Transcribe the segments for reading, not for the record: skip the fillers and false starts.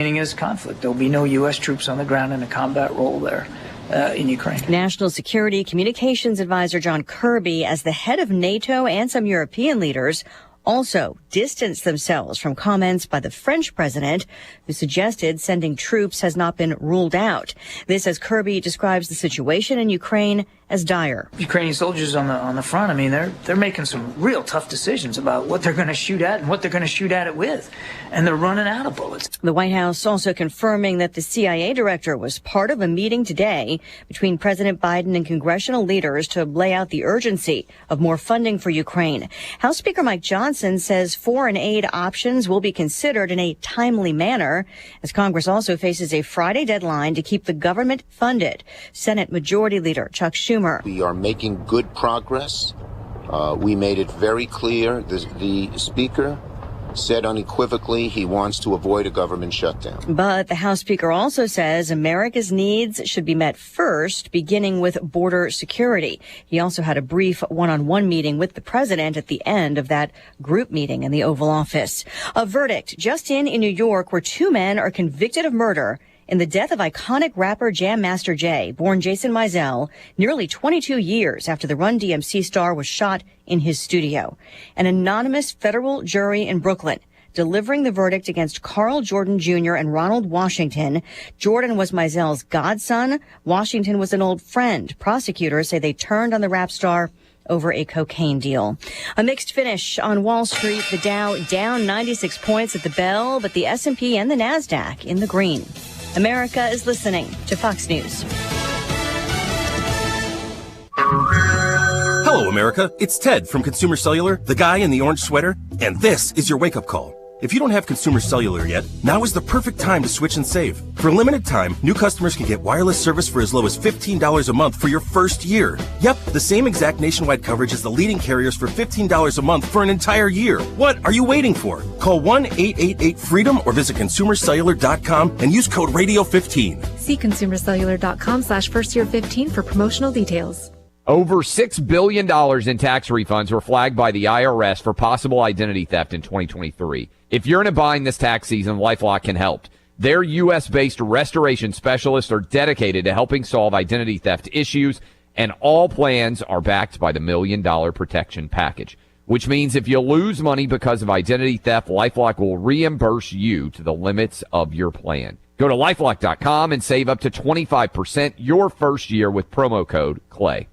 Is conflict. There'll be no U.S. troops on the ground in a combat role there in Ukraine. National Security Communications Advisor John Kirby, as the head of NATO and some European leaders, also distanced themselves from comments by the French president, who suggested sending troops has not been ruled out. This, as Kirby describes the situation in Ukraine as dire. Ukrainian soldiers on the front, I mean, they're making some real tough decisions about what they're going to shoot at and what they're going to shoot at it with, and they're running out of bullets. The White House also confirming that the CIA director was part of a meeting today between President Biden and congressional leaders to lay out the urgency of more funding for Ukraine. House Speaker Mike Johnson says foreign aid options will be considered in a timely manner, as Congress also faces a Friday deadline to keep the government funded. Senate Majority Leader Chuck Schumer. We are making good progress. We made it very clear. The Speaker said unequivocally he wants to avoid a government shutdown. But the House Speaker also says America's needs should be met first, beginning with border security. He also had a brief one-on-one meeting with the president at the end of that group meeting in the Oval Office. A verdict just in New York where two men are convicted of murder in the death of iconic rapper Jam Master Jay, born Jason Mizell, nearly 22 years after the Run DMC star was shot in his studio. An anonymous federal jury in Brooklyn delivering the verdict against Carl Jordan Jr. and Ronald Washington. Jordan was Mizell's godson. Washington was an old friend. Prosecutors say they turned on the rap star over a cocaine deal. A mixed finish on Wall Street. The Dow down 96 points at the bell, but the S&P and the NASDAQ in the green. America is listening to Fox News. Hello, America. It's Ted from Consumer Cellular, the guy in the orange sweater, and this is your wake-up call. If you don't have Consumer Cellular yet, now is the perfect time to switch and save. For a limited time, new customers can get wireless service for as low as $15 a month for your first year. Yep, the same exact nationwide coverage as the leading carriers for $15 a month for an entire year. What are you waiting for? Call 1-888-FREEDOM or visit consumercellular.com and use code RADIO15. See consumercellular.com/firstyear15 for promotional details. Over $6 billion in tax refunds were flagged by the IRS for possible identity theft in 2023. If you're in a bind this tax season, LifeLock can help. Their U.S.-based restoration specialists are dedicated to helping solve identity theft issues, and all plans are backed by the $1 Million Protection Package, which means if you lose money because of identity theft, LifeLock will reimburse you to the limits of your plan. Go to LifeLock.com and save up to 25% your first year with promo code CLAY.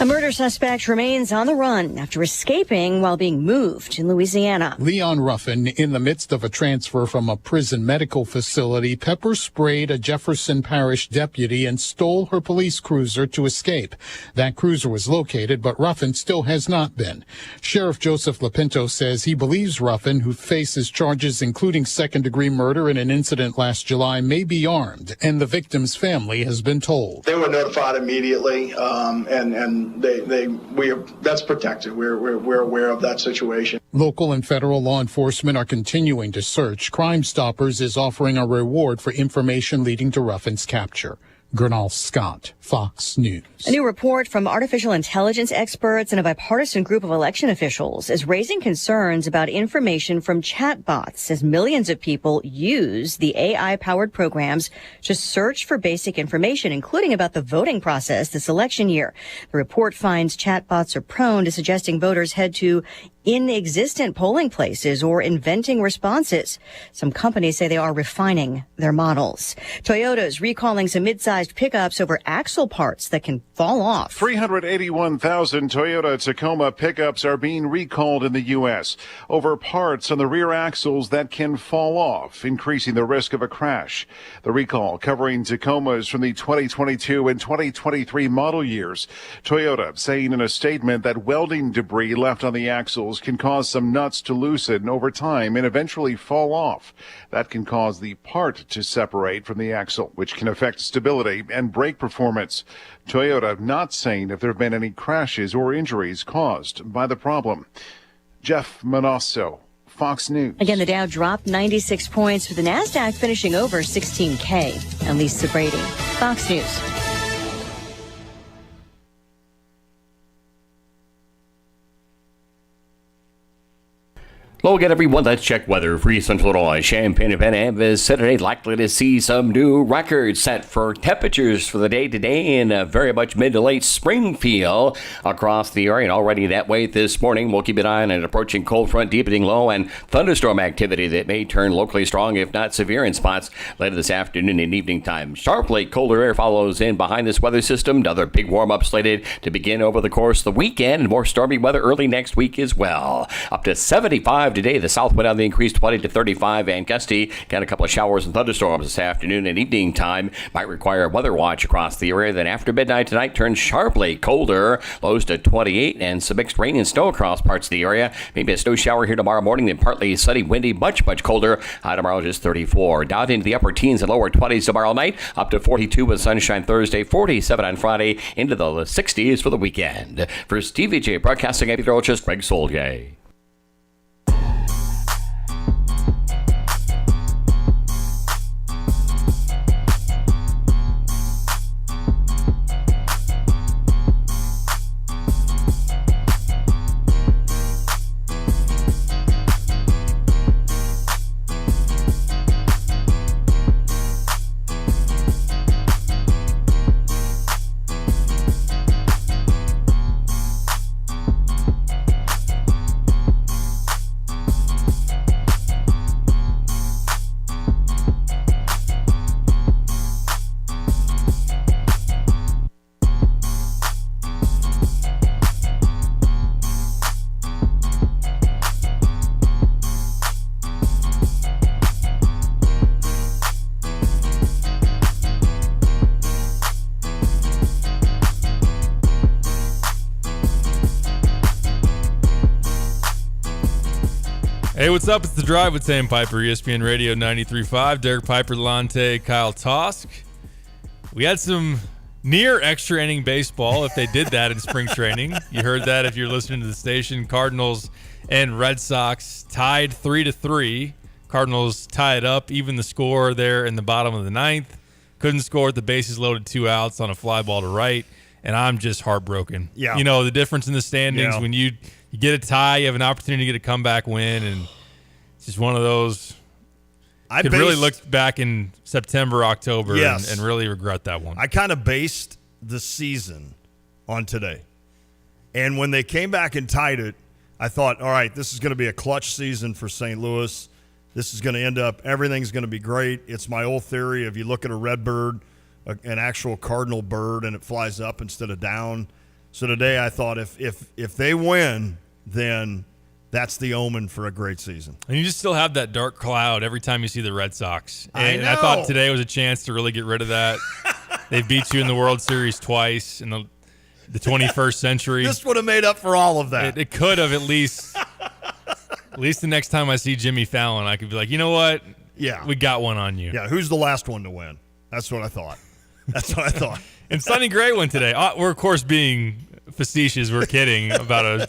A murder suspect remains on the run after escaping while being moved in Louisiana. Leon Ruffin, in the midst of a transfer from a prison medical facility, pepper sprayed a Jefferson Parish deputy and stole her police cruiser to escape. That cruiser was located, but Ruffin still has not been. Sheriff Joseph Lapinto says he believes Ruffin, who faces charges including second-degree murder in an incident last July, may be armed, and the victim's family has been told. They were notified immediately, and that's protected. We're aware of that situation. Local and federal law enforcement are continuing to search. Crime Stoppers is offering a reward for information leading to Ruffin's capture. Gernal Scott, Fox News. A new report from artificial intelligence experts and a bipartisan group of election officials is raising concerns about information from chatbots as millions of people use the AI-powered programs to search for basic information, including about the voting process this election year. The report finds chatbots are prone to suggesting voters head to inexistent polling places or inventing responses. Some companies say they are refining their models. Toyota's recalling some mid-sized pickups over axle parts that can fall off. 381,000 Toyota Tacoma pickups are being recalled in the U.S. over parts on the rear axles that can fall off, increasing the risk of a crash. The recall covering Tacomas from the 2022 and 2023 model years. Toyota saying in a statement that welding debris left on the axles can cause some nuts to loosen over time and eventually fall off. That can cause the part to separate from the axle, which can affect stability and brake performance. Toyota not saying if there have been any crashes or injuries caused by the problem. Jeff Manasso, Fox News. Again, the Dow dropped 96 points with the NASDAQ finishing over 16K. And Lisa Brady, Fox News. Hello again, everyone. Let's check weather for East Central Illinois. Champaign and is Saturday likely to see some new records set for temperatures for the day today in a very much mid to late spring feel across the area. And already that way this morning, we'll keep an eye on an approaching cold front deepening low and thunderstorm activity that may turn locally strong, if not severe, in spots later this afternoon and evening time. Sharply colder air follows in behind this weather system. Another big warm up slated to begin over the course of the weekend, and more stormy weather early next week as well. Up to 75 today. The south wind on the increase 20 to 35 and gusty. Got a couple of showers and thunderstorms this afternoon and evening time. Might require a weather watch across the area. Then after midnight tonight turns sharply colder. Lows to 28 and some mixed rain and snow across parts of the area. Maybe a snow shower here tomorrow morning. Then partly sunny, windy, much colder. High tomorrow just 34. Down into the upper teens and lower 20s tomorrow night. Up to 42 with sunshine Thursday. 47 on Friday. Into the 60s for the weekend. For Stevie J broadcasting at meteorologist Greg Solgay. Hey, what's up? It's The Drive with Sam Piper, ESPN Radio 93.5. Derek Piper, Lante, Kyle Tosk. We had some near extra inning baseball, if they did that in spring training. You heard that if you're listening to the station. Cardinals and Red Sox tied 3-3. Cardinals tied up, even the score there in the bottom of the ninth. Couldn't score with the bases loaded, 2 outs on a fly ball to right, and I'm just heartbroken. Yeah. You know, the difference in the standings when you get a tie, you have an opportunity to get a comeback win, and it's just one of those. I could really look back in September, October, and really regret that one. I kind of based the season on today. And when they came back and tied it, I thought, all right, this is going to be a clutch season for St. Louis. This is going to end up, everything's going to be great. It's my old theory of you look at a red bird, an actual cardinal bird, and it flies up instead of down. So today I thought if they win, then that's the omen for a great season. And you just still have that dark cloud every time you see the Red Sox. And I know. I thought today was a chance to really get rid of that. They beat you in the World Series twice in the 21st century. This would have made up for all of that. It could have at least. At least the next time I see Jimmy Fallon, I could be like, you know what? Yeah. We got one on you. Yeah, who's the last one to win? That's what I thought. And Sonny Gray won today. We're, of course, being facetious. We're kidding about a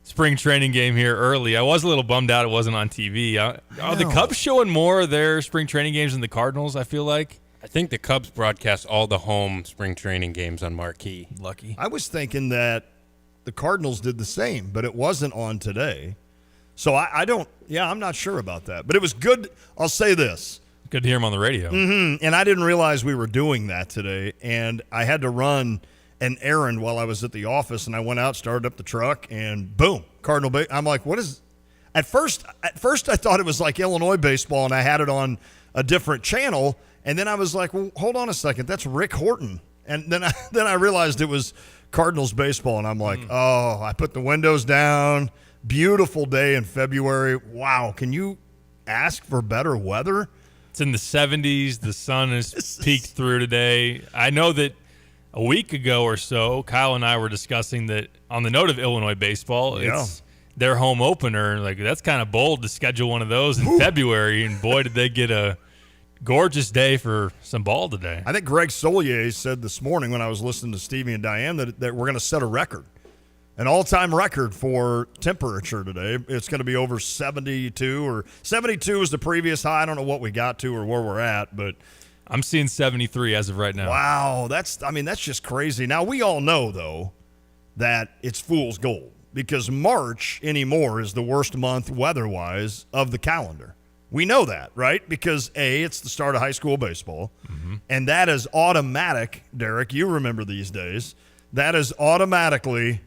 spring training game here early. I was a little bummed out it wasn't on TV. Are the Cubs showing more of their spring training games than the Cardinals, I feel like? I think the Cubs broadcast all the home spring training games on Marquee. Lucky. I was thinking that the Cardinals did the same, but it wasn't on today. So I'm not sure about that. But it was good. I'll say this. Good to hear him on the radio. Mm-hmm. And I didn't realize we were doing that today. And I had to run an errand while I was at the office, and I went out, started up the truck, and boom, Cardinal. I'm like, what is? At first, I thought it was like Illinois baseball, and I had it on a different channel. And then I was like, well, hold on a second, that's Rick Horton. And then I realized it was Cardinals baseball, and I'm like, oh, I put the windows down. Beautiful day in February. Wow, can you ask for better weather? It's in the 70s. The sun has peeked through today. I know that a week ago or so, Kyle and I were discussing that on the note of Illinois baseball, it's their home opener. Like, that's kind of bold to schedule one of those in February, and boy, did they get a gorgeous day for some ball today. I think Greg Solier said this morning when I was listening to Stevie and Diane that we're going to set a record. An all-time record for temperature today. It's going to be over 72, or 72 is the previous high. I don't know what we got to or where we're at, but I'm seeing 73 as of right now. Wow, that's just crazy. Now, we all know, though, that it's fool's gold because March anymore is the worst month weather-wise of the calendar. We know that, right? Because, A, it's the start of high school baseball, and that is automatic, Derek, you remember these days, that is automatically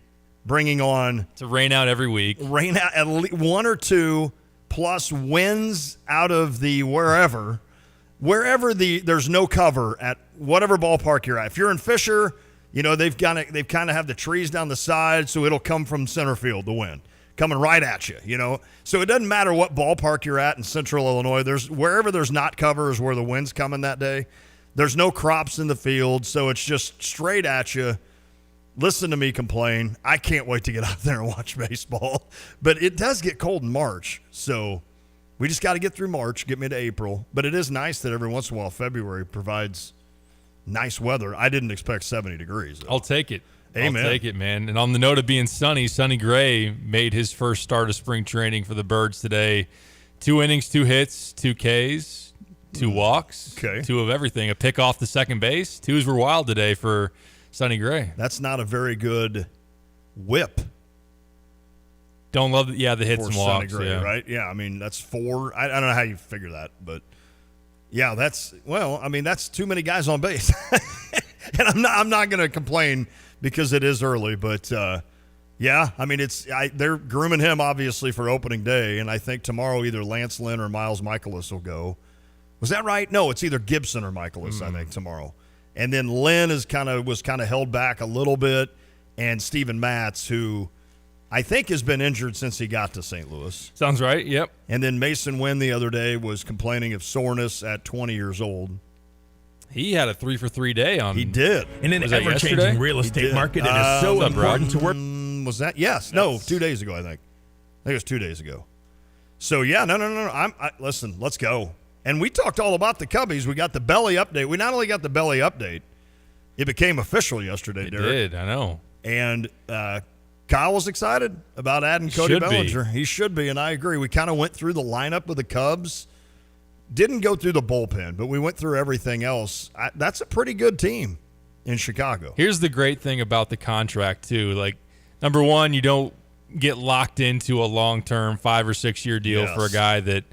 bringing on – to rain out every week. Rain out at least 1 or 2 plus winds out of the wherever there's no cover at whatever ballpark you're at. If you're in Fisher, they've kind of have the trees down the side, so it'll come from center field, the wind coming right at you, So it doesn't matter what ballpark you're at in Central Illinois. Wherever there's not cover is where the wind's coming that day. There's no crops in the field, so it's just straight at you. Listen to me complain. I can't wait to get out there and watch baseball. But it does get cold in March, so we just got to get through March, get mid to April. But it is nice that every once in a while February provides nice weather. I didn't expect 70 degrees, though. I'll take it. Amen. I'll take it, man. And on the note of being sunny, Sonny Gray made his first start of spring training for the Birds today. 2 innings, 2 hits, 2 Ks, 2 walks, 2 of everything. A pick off the second base. 2s were wild today for Sonny Gray. That's not a very good whip. Don't love the hits and walks. Sonny Gray, right? Yeah, I mean, that's 4. I don't know how you figure that, but yeah, that's too many guys on base. And I'm not going to complain because it is early, but yeah, I mean, they're grooming him obviously for opening day, and I think tomorrow either Lance Lynn or Miles Michaelis will go. Was that right? No, it's either Gibson or Michaelis, I think, tomorrow. And then Lynn was kind of held back a little bit, and Steven Matz, who I think has been injured since he got to St. Louis. Sounds right, yep. And then Mason Wynn the other day was complaining of soreness at 20 years old. He had a 3-for-3 day on. He did. In an ever-changing real estate market, it is so important to work. Was that? Yes. No, 2 days ago, I think. I think it was 2 days ago. So, yeah, no. Listen, let's go. And we talked all about the Cubbies. We got the Belly update. We not only got the Belly update, it became official yesterday, Derek. It did, I know. And Kyle was excited about adding Cody Bellinger. He should be, and I agree. We kind of went through the lineup of the Cubs. Didn't go through the bullpen, but we went through everything else. That's a pretty good team in Chicago. Here's the great thing about the contract, too. Like, number one, you don't get locked into a long-term 5 or 6 year deal for a guy that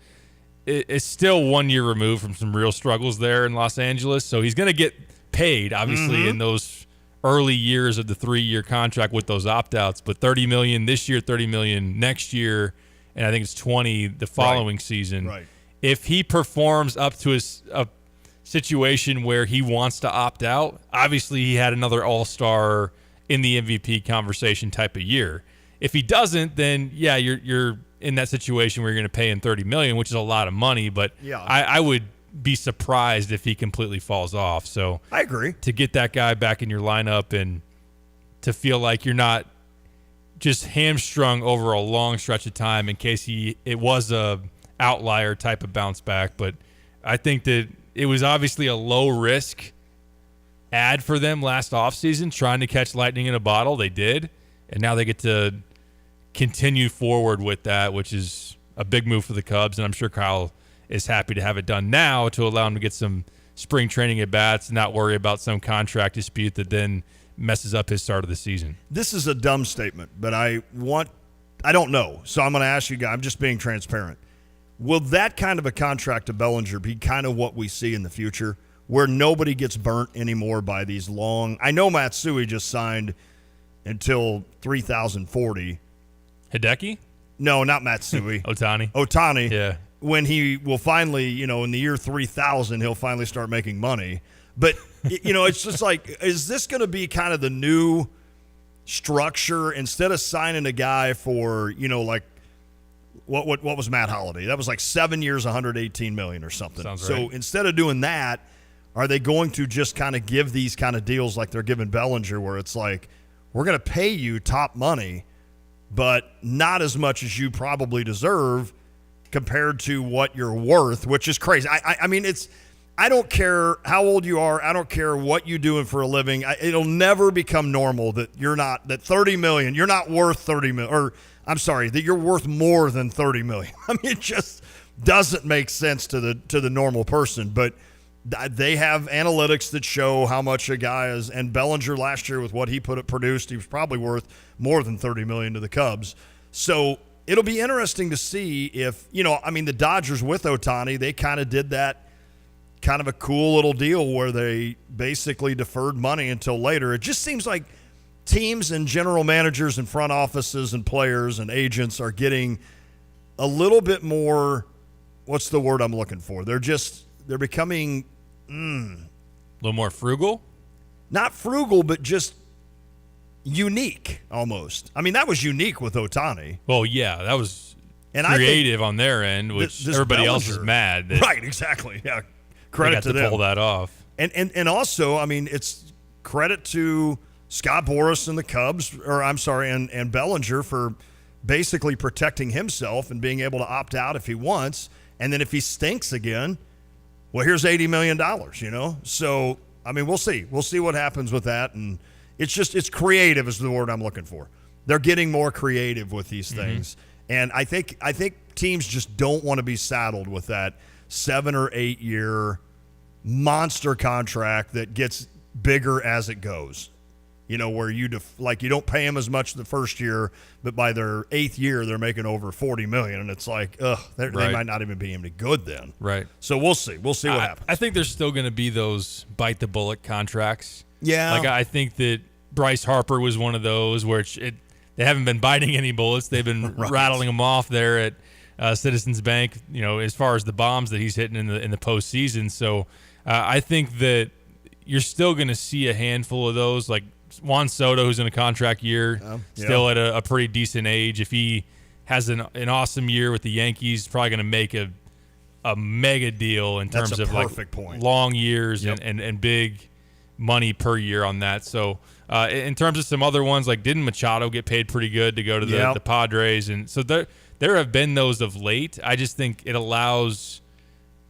is still 1 year removed from some real struggles there in Los Angeles. So he's going to get paid, obviously, in those early years of the 3-year contract with those opt-outs. But $30 million this year, $30 million next year, and I think it's $20 the following season. Right. If he performs up to a situation where he wants to opt out, obviously he had another all-star in the MVP conversation type of year. If he doesn't, then yeah, you're in that situation where you're going to pay him $30 million, which is a lot of money. But I would be surprised if he completely falls off. So I agree. To get that guy back in your lineup and to feel like you're not just hamstrung over a long stretch of time in case it was a outlier type of bounce back. But I think that it was obviously a low risk ad for them last offseason, trying to catch lightning in a bottle. They did, and now they get to continue forward with that, which is a big move for the Cubs, and I'm sure Kyle is happy to have it done now to allow him to get some spring training at bats and not worry about some contract dispute that then messes up his start of the season. This is a dumb statement, but I don't know, so I'm going to ask you guys. I'm just being transparent. Will that kind of a contract to Bellinger be kind of what we see in the future, where nobody gets burnt anymore by these long – I know Matsui just signed until 3040. Hideki? No, not Matsui. Ohtani. Yeah. When he will finally, in the year 3000, he'll finally start making money. But, it's just like, is this going to be kind of the new structure instead of signing a guy for, like, what was Matt Holliday? That was like 7 years, $118 million or something. Sounds right. So instead of doing that, are they going to just kind of give these kind of deals like they're giving Bellinger, where it's like, we're going to pay you top money, but not as much as you probably deserve compared to what you're worth, which is crazy. I mean, I don't care how old you are. I don't care what you're doing for a living. It'll never become normal that that $30 million, you're not worth $30 million, or I'm sorry, that you're worth more than $30 million. I mean, it just doesn't make sense to the normal person. But They have analytics that show how much a guy is. And Bellinger last year with what he produced, he was probably worth more than $30 million to the Cubs. So it'll be interesting to see if, the Dodgers with Ohtani, they kind of did that kind of a cool little deal where they basically deferred money until later. It just seems like teams and general managers and front offices and players and agents are getting a little bit more, what's the word I'm looking for? They're becoming a little more frugal? Not frugal, but just unique almost. I mean, that was unique with Ohtani. Well, yeah, that was creative on their end, which everybody else is mad. Right, exactly. Yeah, credit to them. Pull that off. And also, I mean, it's credit to Scott Boras and the Cubs, and Bellinger for basically protecting himself and being able to opt out if he wants. And then if he stinks again, well, here's $80 million, So, I mean, we'll see. We'll see what happens with that. And it's creative is the word I'm looking for. They're getting more creative with these things. And I think teams just don't want to be saddled with that 7 or 8 year monster contract that gets bigger as it goes. Where you don't pay them as much the first year, but by their 8th year they're making over $40 million, and it's like, they might not even be any good then. Right. So we'll see. We'll see what happens. I think there's still going to be those bite the bullet contracts. Yeah. Like I think that Bryce Harper was one of those where they haven't been biting any bullets. They've been rattling them off there at Citizens Bank. As far as the bombs that he's hitting in the postseason. So I think that you're still going to see a handful of those, like Juan Soto, who's in a contract year, still at a pretty decent age. If he has an awesome year with the Yankees, probably going to make a mega deal in terms of long years and big money per year on that. So in terms of some other ones, like didn't Machado get paid pretty good to go to the Padres? And so there have been those of late. I just think it allows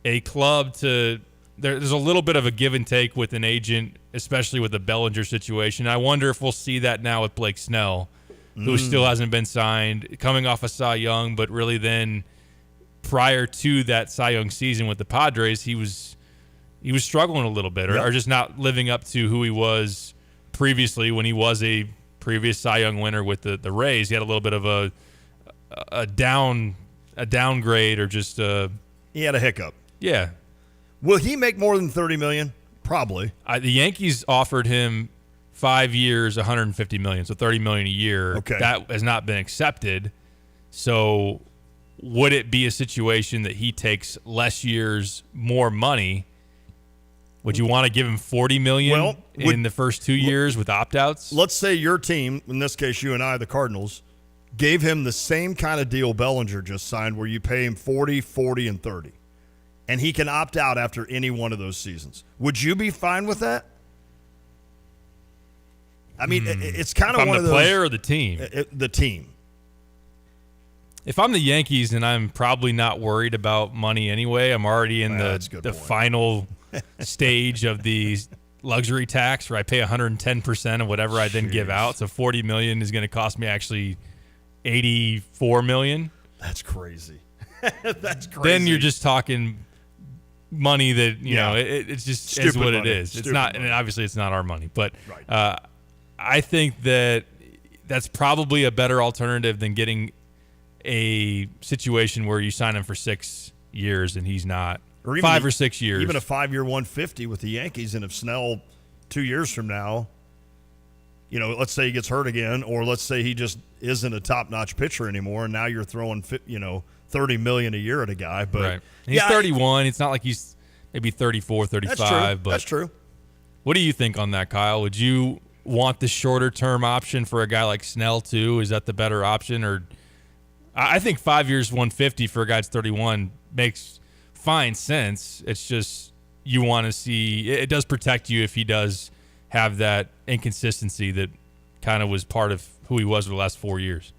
a club to there's a little bit of a give and take with an agent, especially with the Bellinger situation. I wonder if we'll see that now with Blake Snell, who still hasn't been signed, coming off a Cy Young, but really then prior to that Cy Young season with the Padres, he was struggling a little bit or just not living up to who he was previously when he was a previous Cy Young winner with the Rays. He had a little bit of a downgrade or just he had a hiccup. Yeah. Will he make more than $30 million? Probably. The Yankees offered him 5 years, $150 million, so $30 million a year. Okay. That has not been accepted. So would it be a situation that he takes less years, more money? Would you want to give him $40 million in the first 2 years with opt-outs? Let's say your team, in this case you and I, the Cardinals, gave him the same kind of deal Bellinger just signed where you pay him 40, 40, and 30. And he can opt out after any one of those seasons. Would you be fine with that? I mean, it's kind of one of those. The player or the team? The team. If I'm the Yankees and I'm probably not worried about money anyway, I'm already in the final stage of the luxury tax where I pay 110% of whatever I then give out. So $40 million is going to cost me actually $84 million. That's crazy. That's crazy. Then you're just talking money that it's just Stupid is what money. it is. Stupid it's not, money. and obviously it's not our money, but I think that's probably a better alternative than getting a situation where you sign him for 6 years and he's not, or 5 or 6 years, even a 5-year $150 with the Yankees. And if Snell 2 years from now, let's say he gets hurt again, or let's say he just isn't a top-notch pitcher anymore, and now you're throwing $30 million a year at a guy. But right. He's 31. It's not like he's maybe 34, 35. That's true. But that's true. What do you think on that, Kyle? Would you want the shorter-term option for a guy like Snell too? Is that the better option? Or I think 5 years, $150 for a guy that's 31 makes fine sense. It's just you want to see it does protect you if he does have that inconsistency that kind of was part of who he was for the last 4 years.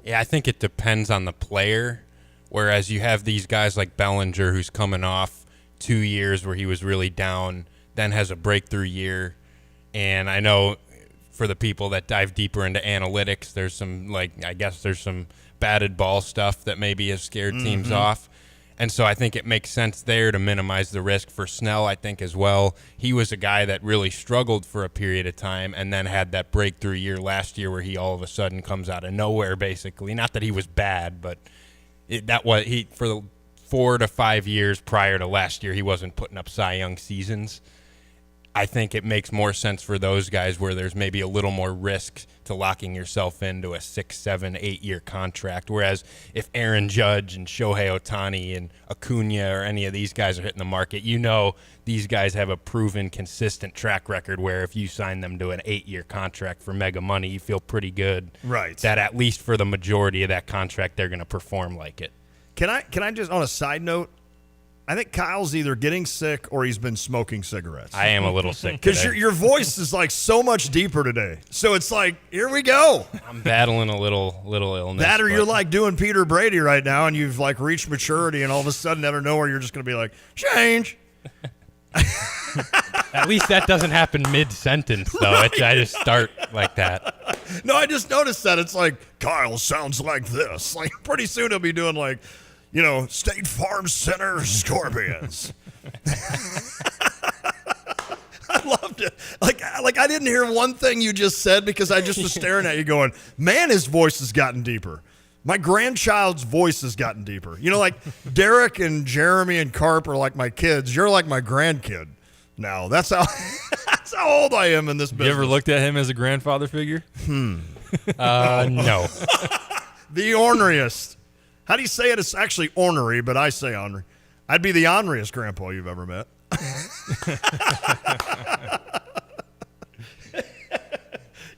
Yeah, I think it depends on the player. Whereas you have these guys like Bellinger, who's coming off 2 years where he was really down, then has a breakthrough year. And I know for the people that dive deeper into analytics, there's some batted ball stuff that maybe has scared teams off. And so I think it makes sense there to minimize the risk. For Snell, I think as well, he was a guy that really struggled for a period of time and then had that breakthrough year last year where he all of a sudden comes out of nowhere, basically. Not that he was bad, but for the 4 to 5 years prior to last year, he wasn't putting up Cy Young seasons. I think it makes more sense for those guys where there's maybe a little more risk to locking yourself into a 6, 7, 8 year contract. Whereas if Aaron Judge and Shohei Ohtani and Acuna or any of these guys are hitting the market, these guys have a proven consistent track record where if you sign them to an 8-year contract for mega money, you feel pretty good. Right. That at least for the majority of that contract, they're going to perform like it. Can I just, on a side note, I think Kyle's either getting sick or he's been smoking cigarettes. I am a little sick because today. your voice is like so much deeper today. So it's like, here we go. I'm battling a little illness. That or you're like doing Peter Brady right now, and you've like reached maturity, and all of a sudden, out of nowhere, you're just going to be like, change. At least that doesn't happen mid-sentence, though. Right. I just start like that. No, I just noticed that. It's like, Kyle sounds like this. Like, pretty soon he'll be doing like, State Farm Center Scorpions. I loved it. Like I didn't hear one thing you just said because I just was staring at you going, man, his voice has gotten deeper. My grandchild's voice has gotten deeper. Like Derek and Jeremy and Carp are like my kids. You're like my grandkid now. That's how old I am in this business. You ever looked at him as a grandfather figure? No. The orneriest. How do you say it? It's actually ornery, but I say ornery. I'd be the orneriest grandpa you've ever met.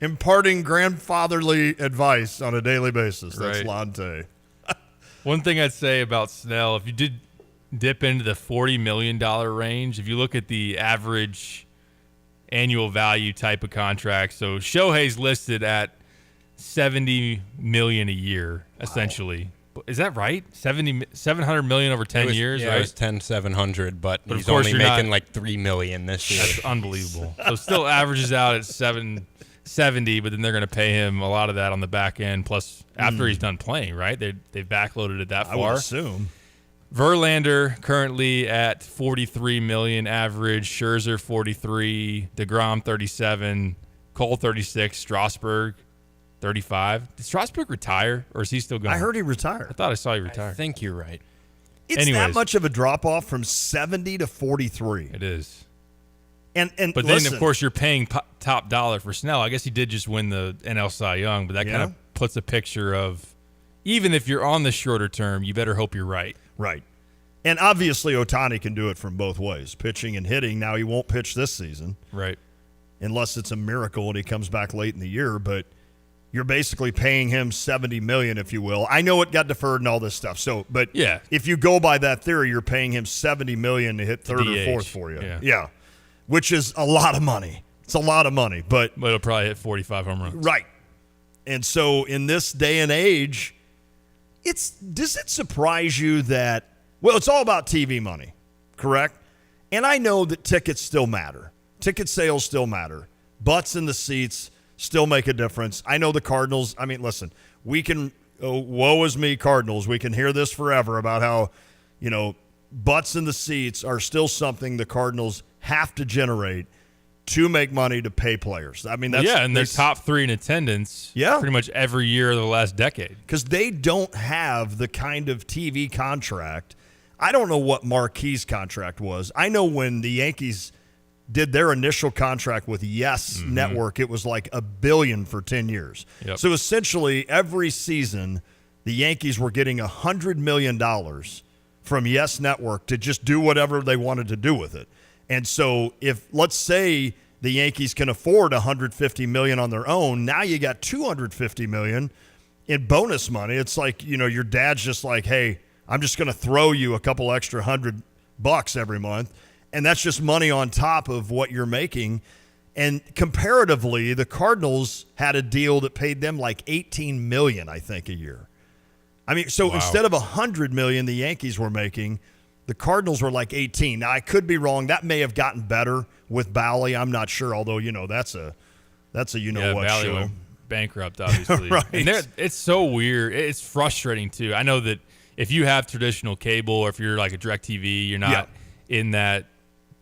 Imparting grandfatherly advice on a daily basis. That's Right. Lante. One thing I'd say about Snell, if you did dip into the $40 million range, if you look at the average annual value type of contract, so Shohei's listed at $70 million a year, essentially. Is that right? $700 million over 10 years, yeah, right? It was 10,700, but of he's course only you're making not- like $3 million this year. That's unbelievable. So still averages out at 770, but then they're going to pay him a lot of that on the back end. Plus, after he's done playing, right? They've backloaded it that far. I would assume. Verlander currently at $43 million average. Scherzer 43, DeGrom 37, Cole 36, Strasburg 35. Did Strasburg retire, or is he still going? I heard he retired. I thought I saw he retired. I think you're right. It's Anyways. that much of a drop off from 70 to 43. It is. And But listen, then, of course, you're paying top dollar for Snell. I guess he did just win the NL Cy Young, but that kind of puts a picture of, even if you're on the shorter term, you better hope you're right. Right. And obviously, Ohtani can do it from both ways, pitching and hitting. Now, he won't pitch this season. Right. Unless it's a miracle and he comes back late in the year, but you're basically paying him $70 million, if you will. I know it got deferred and all this stuff. So, but yeah, if you go by that theory, you're paying him $70 million to hit third or DH. fourth for you. Yeah. Which is a lot of money. It's a lot of money, but it'll probably hit 45 home runs. Right. And so in this day and age, does it surprise you that, well, it's all about TV money, correct? And I know that tickets still matter. Ticket sales still matter. Butts in the seats still make a difference. I know the Cardinals, I mean, listen, we can, woe is me, Cardinals. We can hear this forever about how, butts in the seats are still something the Cardinals have to generate to make money to pay players. I mean, that's and they're top 3 in attendance pretty much every year of the last decade. Because they don't have the kind of TV contract. I don't know what Marquis' contract was. I know when the Yankees did their initial contract with Yes Network, it was like $1 billion for 10 years. Yep. So essentially, every season, the Yankees were getting $100 million from Yes Network to just do whatever they wanted to do with it. And so if, let's say, the Yankees can afford $150 million on their own, now you got $250 million in bonus money. It's like, your dad's just like, hey, I'm just going to throw you a couple extra $100 every month. And that's just money on top of what you're making. And comparatively, the Cardinals had a deal that paid them like $18 million, I think, a year. I mean, so instead of $100 million the Yankees were making, the Cardinals were like 18. Now, I could be wrong. That may have gotten better with Bally. I'm not sure, although, that's a what Bally show. went bankrupt, obviously. Right. And it's so weird. It's frustrating, too. I know that if you have traditional cable or if you're like a DirecTV, you're not in that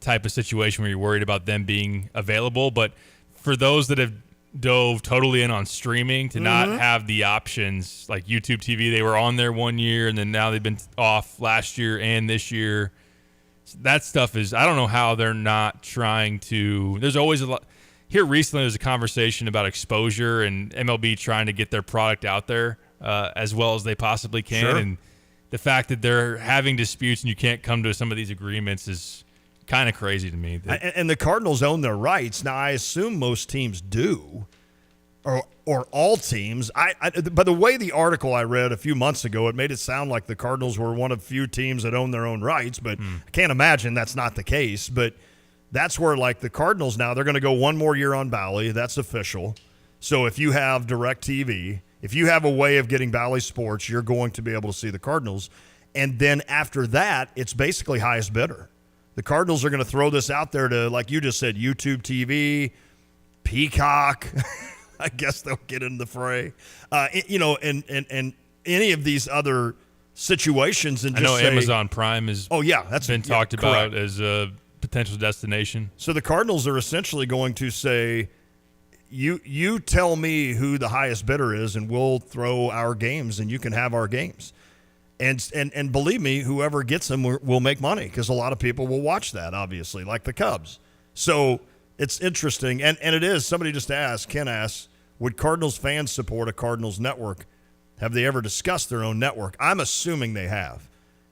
type of situation where you're worried about them being available. But for those that have dove totally in on streaming to not have the options like YouTube TV, they were on there 1 year and then now they've been off last year and this year. That stuff is, I don't know how they're not trying to, there's always a lot. Here recently there's a conversation about exposure and MLB trying to get their product out there as well as they possibly can. Sure. And the fact that they're having disputes and you can't come to some of these agreements is kind of crazy to me. And the Cardinals own their rights. Now, I assume most teams do, or all teams. By the way, the article I read a few months ago, it made it sound like the Cardinals were one of few teams that own their own rights, but I can't imagine that's not the case. But that's where, like, the Cardinals now, they're going to go one more year on Bally. That's official. So if you have DirecTV, if you have a way of getting Bally Sports, you're going to be able to see the Cardinals. And then after that, it's basically highest bidder. The Cardinals are going to throw this out there to, like you just said, YouTube TV, Peacock. I guess they'll get in the fray. And any of these other situations. And I just know say, Amazon Prime has that's been talked about correct. as a potential destination. So the Cardinals are essentially going to say, you tell me who the highest bidder is, and we'll throw our games, and you can have our games. And believe me, whoever gets them will make money because a lot of people will watch that, obviously, like the Cubs. So it's interesting. And it is. Somebody just asked, Ken asked, would Cardinals fans support a Cardinals network? Have they ever discussed their own network? I'm assuming they have.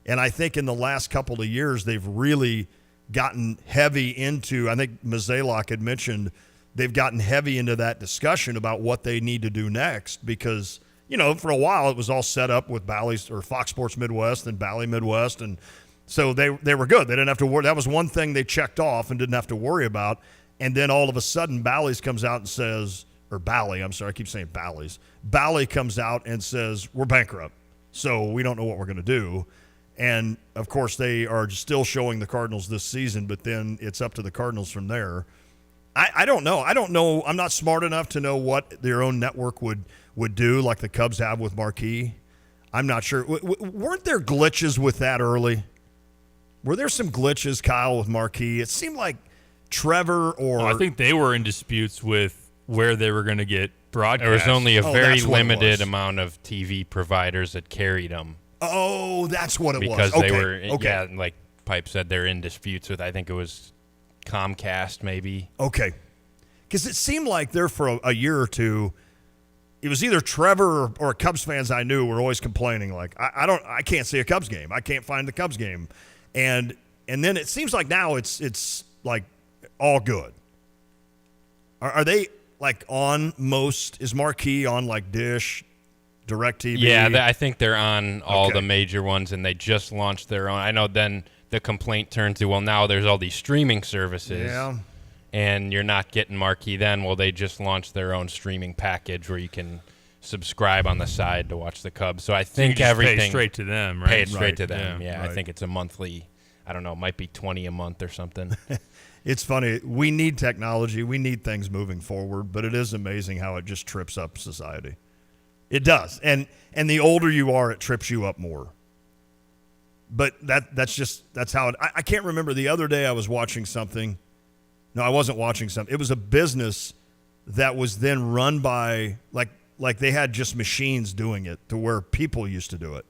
And I think in the last couple of years, they've really gotten heavy into, I think Mozeliak had mentioned, they've gotten heavy into that discussion about what they need to do next because – for a while it was all set up with Bally's or Fox Sports Midwest and Bally Midwest, and so they were good. They didn't have to worry. That was one thing they checked off and didn't have to worry about. And then all of a sudden, Bally's comes out and says, or Bally, I'm sorry, I keep saying Bally's. Bally comes out and says, we're bankrupt, so we don't know what we're going to do. And of course, they are still showing the Cardinals this season, but then it's up to the Cardinals from there. I don't know. I'm not smart enough to know what their own network would do, like the Cubs have with Marquee. I'm not sure. Weren't there glitches with that early? Were there some glitches, Kyle, with Marquee? It seemed like Trevor or I think they were in disputes with where they were going to get broadcast. There was only a very limited amount of TV providers that carried them. Oh, that's what it was. Because they were, like Pipe said, they're in disputes with, I think it was Comcast maybe. Okay. Because it seemed like there for a year or two, it was either Trevor or Cubs fans I knew were always complaining, like, I can't see a Cubs game. I can't find the Cubs game. And then it seems like now it's like all good. Are they like on most, is Marquee on like Dish, DirecTV? Yeah, I think they're on all the major ones, and they just launched their own. I know then the complaint turned to, well, now there's all these streaming services. Yeah. And you're not getting Marquee then. Well, they just launched their own streaming package where you can subscribe on the side to watch the Cubs. So I think you just everything pay straight to them, right? Paid straight to them. Yeah, right. I think it's a monthly. I don't know. It might be $20 a month or something. It's funny. We need technology. We need things moving forward, but it is amazing how it just trips up society. It does. And the older you are, it trips you up more. But that's how it. I can't remember the other day I was watching something. No, I wasn't watching something. It was a business that was then run by like they had just machines doing it to where people used to do it.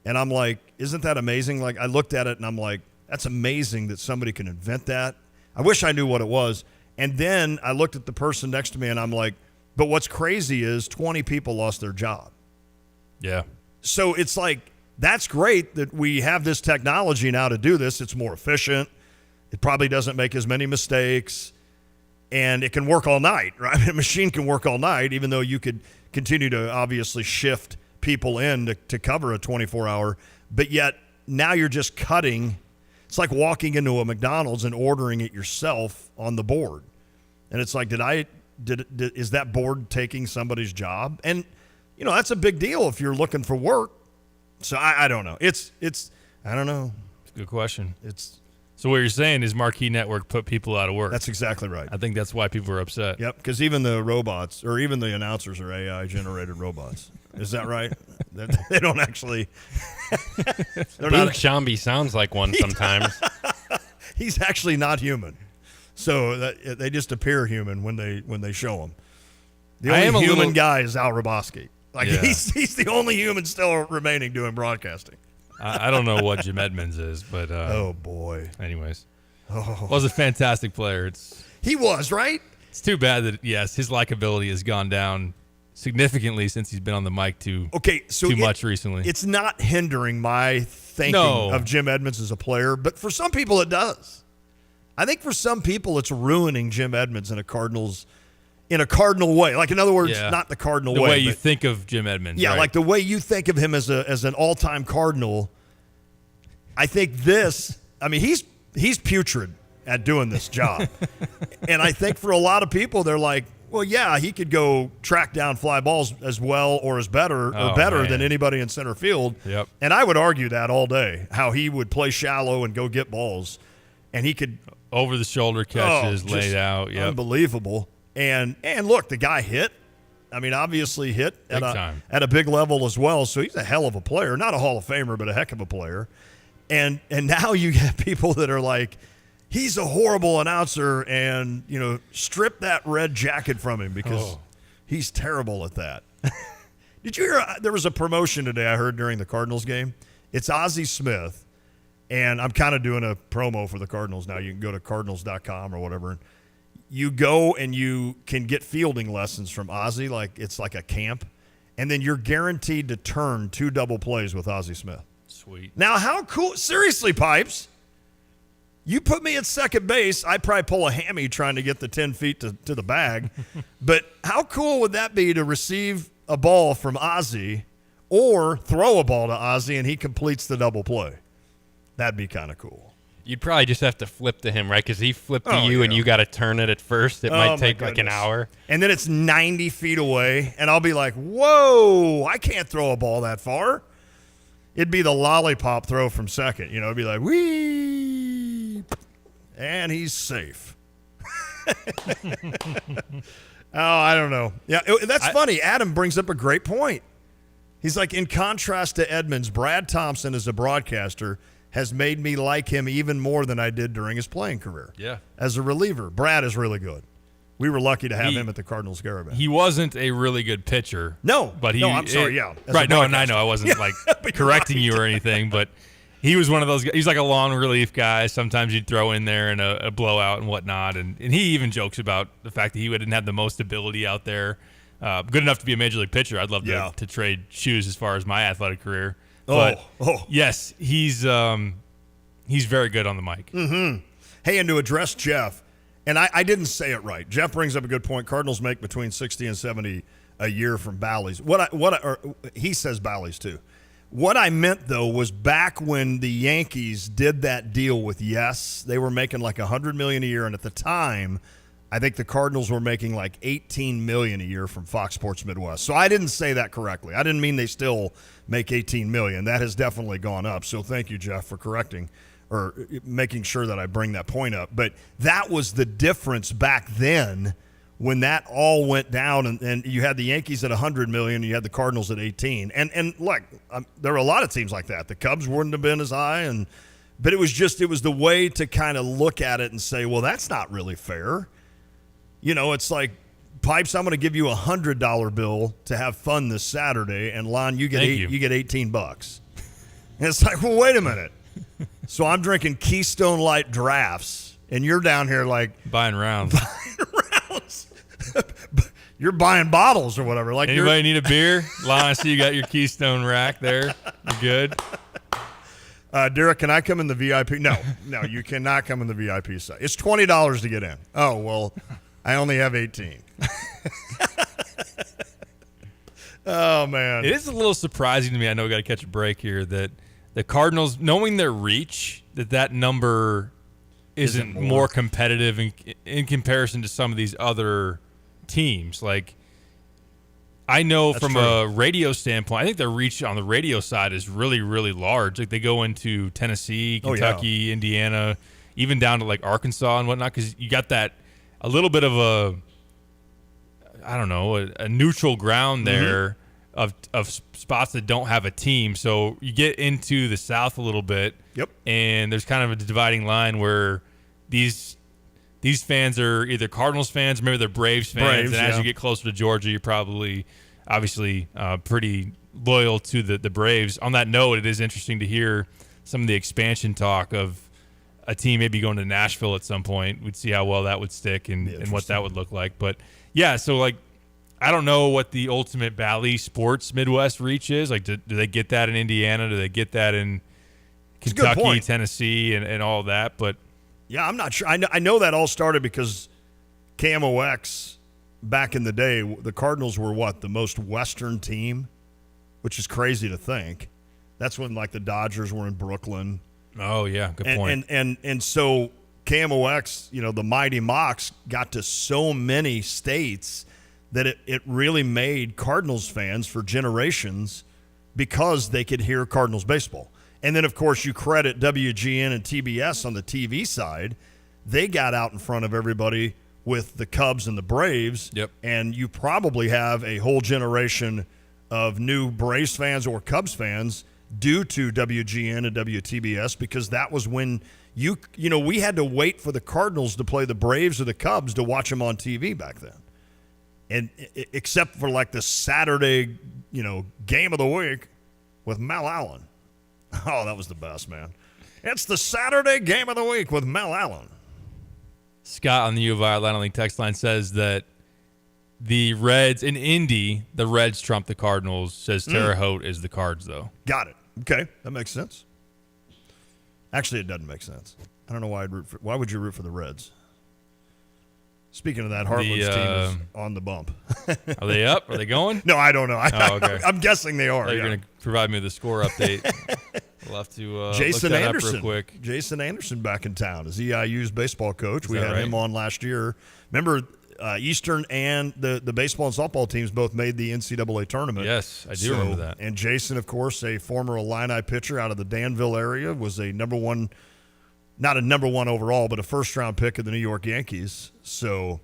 And I'm like, isn't that amazing? Like I looked at it and I'm like, that's amazing that somebody can invent that. I wish I knew what it was. And then I looked at the person next to me and I'm like, but what's crazy is 20 people lost their job. Yeah. So it's like, that's great that we have this technology now to do this. It's more efficient. It probably doesn't make as many mistakes, and it can work all night, right? A machine can work all night, even though you could continue to obviously shift people in to cover a 24-hour. But yet now you're just cutting. It's like walking into a McDonald's and ordering it yourself on the board. And it's like, is that board taking somebody's job? And, that's a big deal if you're looking for work. So I don't know. It's I don't know. It's a good question. So what you're saying is Marquee Network put people out of work. That's exactly right. I think that's why people are upset. Yep, because even the robots or even the announcers are AI-generated robots. Is that right? They don't actually. They're Luke Shambi sounds like one sometimes. He's actually not human, so they just appear human when they show him. The only human guy is Al Roboski. Like he's the only human still remaining doing broadcasting. I don't know what Jim Edmonds is, but oh boy. Anyways, was a fantastic player. He was, right? It's too bad that his likability has gone down significantly since he's been on the mic too much recently. It's not hindering my thinking of Jim Edmonds as a player, but for some people it does. I think for some people it's ruining Jim Edmonds in a Cardinal way. Like, in other words, not the Cardinal way. The way you think of Jim Edmonds. Yeah, right? like the way you think of him as an all-time Cardinal. I think he's putrid at doing this job. And I think for a lot of people, they're like, well, yeah, he could go track down fly balls as well or better than anybody in center field. Yep. And I would argue that all day, how he would play shallow and go get balls. And he could over-the-shoulder catches laid out. Yep. Unbelievable. And look, the guy hit. I mean, obviously hit at a big level as well. So he's a hell of a player. Not a Hall of Famer, but a heck of a player. And now you get people that are like, he's a horrible announcer, and strip that red jacket from him because he's terrible at that. Did you hear? There was a promotion today I heard during the Cardinals game. It's Ozzie Smith, and I'm kind of doing a promo for the Cardinals now. You can go to Cardinals.com or whatever. And you go and you can get fielding lessons from Ozzie, like it's like a camp, and then you're guaranteed to turn 2 double plays with Ozzie Smith. Sweet. Now, how cool? Seriously, Pipes. You put me at second base, I'd probably pull a hammy trying to get the 10 feet to the bag. But how cool would that be to receive a ball from Ozzie or throw a ball to Ozzie and he completes the double play? That'd be kind of cool. You'd probably just have to flip to him, right? Because he flipped to you and you got to turn it at first. It might take like an hour. And then it's 90 feet away, and I'll be like, whoa, I can't throw a ball that far. It'd be the lollipop throw from second. It'd be like, whee, and he's safe. I don't know. Yeah, that's funny. Adam brings up a great point. He's like, in contrast to Edmonds, Brad Thompson as a broadcaster has made me like him even more than I did during his playing career. Yeah. As a reliever, Brad is really good. We were lucky to have him at the Cardinals Garabin. He wasn't a really good pitcher. No, but I'm sorry, yeah. Right, no, and I know I wasn't correcting you or anything, but he was one of those guys. He's like a long relief guy. Sometimes you'd throw in there in a blowout and whatnot, and he even jokes about the fact that he didn't have the most ability out there. Good enough to be a major league pitcher. I'd love to trade shoes as far as my athletic career. But yes, he's very good on the mic. Mm-hmm. Hey, and to address Jeff, and I didn't say it right. Jeff brings up a good point. Cardinals make between 60 and 70 a year from Bally's. He says Bally's too. What I meant, though, was back when the Yankees did that deal with Yes, they were making like $100 million a year, and at the time, I think the Cardinals were making like $18 million a year from Fox Sports Midwest. So I didn't say that correctly. I didn't mean they still make $18 million. That has definitely gone up. So thank you, Jeff, for correcting or making sure that I bring that point up. But that was the difference back then when that all went down, and you had the Yankees at $100 million, and you had the Cardinals at 18. And look, there were a lot of teams like that. The Cubs wouldn't have been as high, but it was the way to kind of look at it and say, well, that's not really fair. It's like, Pipes, I'm going to give you $100 bill to have fun this Saturday, and Lon, you get $18. And it's like, well, wait a minute. So I'm drinking Keystone Light drafts, and you're down here like buying rounds. You're buying bottles or whatever. Like, anybody need a beer? Lon, I see you got your Keystone rack there. You good? Derek, can I come in the VIP? No, you cannot come in the VIP side. It's $20 to get in. Oh, well, I only have 18. Oh, man. It is a little surprising to me. I know we got to catch a break here that the Cardinals, knowing their reach, that number isn't more competitive in comparison to some of these other teams. Like, I know from a radio standpoint, I think their reach on the radio side is really, really large. Like, they go into Tennessee, Kentucky, Indiana, even down to like Arkansas and whatnot, because you got that a little bit of a neutral ground there spots that don't have a team. So you get into the South a little bit. Yep. And there's kind of a dividing line where these fans are either Cardinals fans, maybe they're Braves fans. And as you get closer to Georgia, you're probably obviously pretty loyal to the Braves. On that note, it is interesting to hear some of the expansion talk of a team maybe going to Nashville at some point. We'd see how well that would stick and what that would look like. But yeah, so like, I don't know what the ultimate Bally Sports Midwest reach is. Like, do they get that in Indiana? Do they get that in Kentucky, Tennessee, and all that? But yeah, I'm not sure. I know that all started because KMOX back in the day, the Cardinals were the most Western team, which is crazy to think. That's when like the Dodgers were in Brooklyn. Oh yeah, good point. And so KMOX, the Mighty Mocs got to so many states that it really made Cardinals fans for generations because they could hear Cardinals baseball. And then, of course, you credit WGN and TBS on the TV side. They got out in front of everybody with the Cubs and the Braves. Yep. And you probably have a whole generation of new Braves fans or Cubs fans due to WGN and WTBS because that was when we had to wait for the Cardinals to play the Braves or the Cubs to watch them on TV back then. And except for like the Saturday, game of the week with Mel Allen. Oh, that was the best, man. It's the Saturday game of the week with Mel Allen. Scott on the U of I Atlanta Link text line says that the Reds in Indy, the Reds trump the Cardinals. Says Terre Haute is the Cards, though. Got it. Okay, that makes sense. Actually, it doesn't make sense. I don't know why why would you root for the Reds? Speaking of that, Heartland's team is on the bump. Are they up? Are they going? No, I don't know. Okay. I'm guessing they are. You're going to provide me with a score update. We'll have to Jason look that Anderson. up real quick. Jason Anderson back in town as EIU's baseball coach. We had right? him on last year. Remember, Eastern and the baseball and softball teams both made the NCAA tournament. Yes, I do remember that. And Jason, of course, a former Illini pitcher out of the Danville area, was a not a number one overall, but a first-round pick of the New York Yankees. So,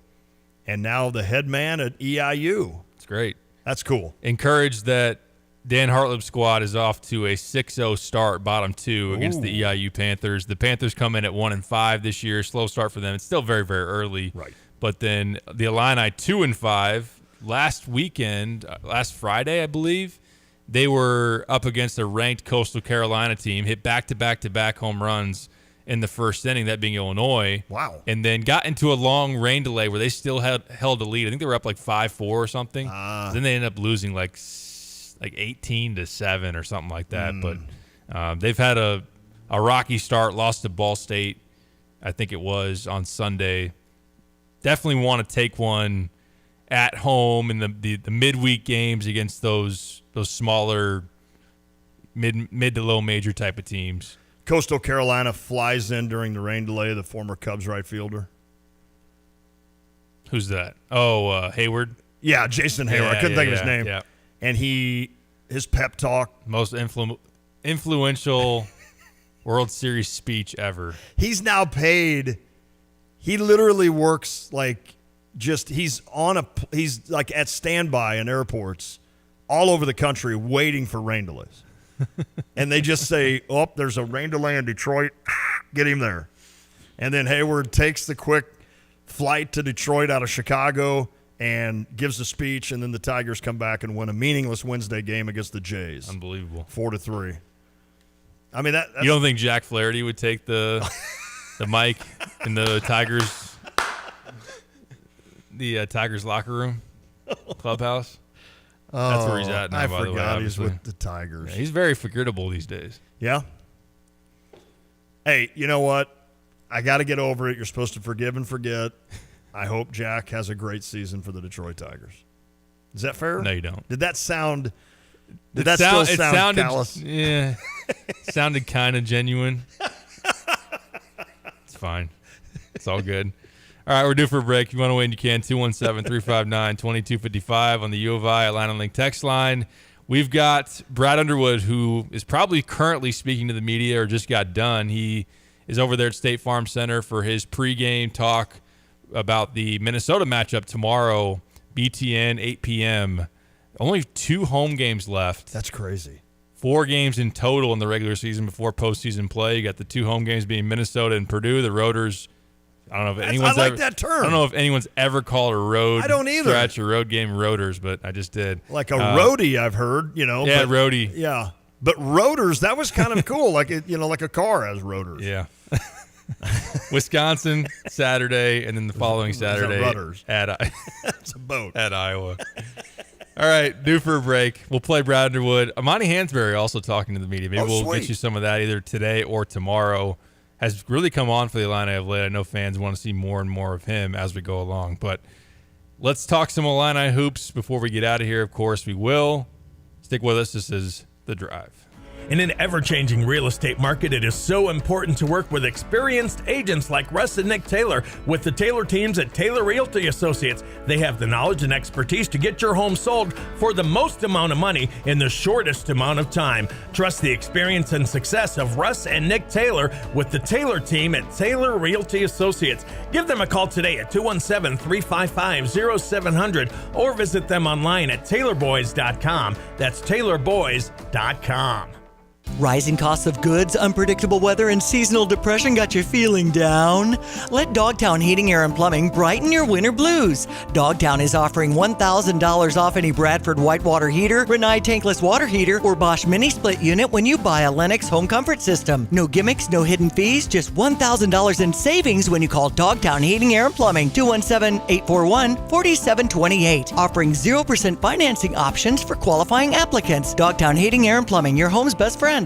and now the head man at EIU. It's great. That's cool. Encouraged that Dan Hartleb's squad is off to a 6-0 start, bottom two, against the EIU Panthers. The Panthers come in at 1-5 this year. Slow start for them. It's still very, very early. Right. But then the Illini 2-5 last weekend, last Friday, I believe. They were up against a ranked Coastal Carolina team, hit back-to-back home runs in the first inning, that being Illinois. Wow. And then got into a long rain delay where they still held a lead. I think they were up like 5-4 or something. Then they ended up losing like 18-7 or something like that. But they've had a rocky start, lost to Ball State, I think it was, on Sunday. Definitely want to take one at home in the midweek games against those smaller mid to low major type of teams. Coastal Carolina flies in during the rain delay, the former Cubs right fielder. Who's that? Oh, Hayward? Yeah, Jason Hayward. I couldn't think of his name. Yeah. And his pep talk. Most influential World Series speech ever. He's now paid. He literally works he's like at standby in airports all over the country waiting for rain delays. And they just say, oh, there's a rain delay in Detroit. Get him there. And then Hayward takes the quick flight to Detroit out of Chicago and gives a speech, and then the Tigers come back and win a meaningless Wednesday game against the Jays. Unbelievable. 4-3. I mean, that's, you don't think Jack Flaherty would take the mic in the Tigers locker room clubhouse? That's where he's at now, by the way. I forgot he's with the Tigers. Yeah, he's very forgettable these days. Yeah? Hey, you know what? I got to get over it. You're supposed to forgive and forget. I hope Jack has a great season for the Detroit Tigers. Is that fair? No, you don't. Did that sound... It sounded callous? Yeah. Sounded kind of genuine. It's fine. It's all good. All right, we're due for a break. If you want to win, you can. 217-359-2255 on the U of I Atlanta Link text line. We've got Brad Underwood, who is probably currently speaking to the media or just got done. He is over there at State Farm Center for his pregame talk about the Minnesota matchup tomorrow, BTN, 8 p.m. Only 2 home games left. That's crazy. 4 games in total in the regular season before postseason play. You got the 2 home games being Minnesota and Purdue. The Roaders. I don't know if anyone's that term. I don't know if anyone's ever called a road. I don't either. Stretch or road game Roaders, but I just did. Like a roadie, I've heard. Yeah, roadie. Yeah, but rotors. That was kind of cool. Like like a car has rotors. Yeah. Wisconsin Saturday, and then the following Saturday it's a boat at Iowa. All right, due for a break. We'll play Brad Underwood. Amani Hansberry also talking to the media. Maybe we'll get you some of that either today or tomorrow. Has really come on for the Illini of late. I know fans want to see more and more of him as we go along. But let's talk some Illini hoops before we get out of here. Of course, we will. Stick with us. This is The Drive. In an ever-changing real estate market, it is so important to work with experienced agents like Russ and Nick Taylor with the Taylor teams at Taylor Realty Associates. They have the knowledge and expertise to get your home sold for the most amount of money in the shortest amount of time. Trust the experience and success of Russ and Nick Taylor with the Taylor team at Taylor Realty Associates. Give them a call today at 217-355-0700 or visit them online at taylorboys.com. That's taylorboys.com. Rising costs of goods, unpredictable weather, and seasonal depression got you feeling down? Let Dogtown Heating, Air, and Plumbing brighten your winter blues. Dogtown is offering $1,000 off any Bradford Whitewater heater, Rinnai tankless water heater, or Bosch mini split unit when you buy a Lennox home comfort system. No gimmicks, no hidden fees, just $1,000 in savings when you call Dogtown Heating, Air, and Plumbing, 217-841-4728. Offering 0% financing options for qualifying applicants. Dogtown Heating, Air, and Plumbing, your home's best friend.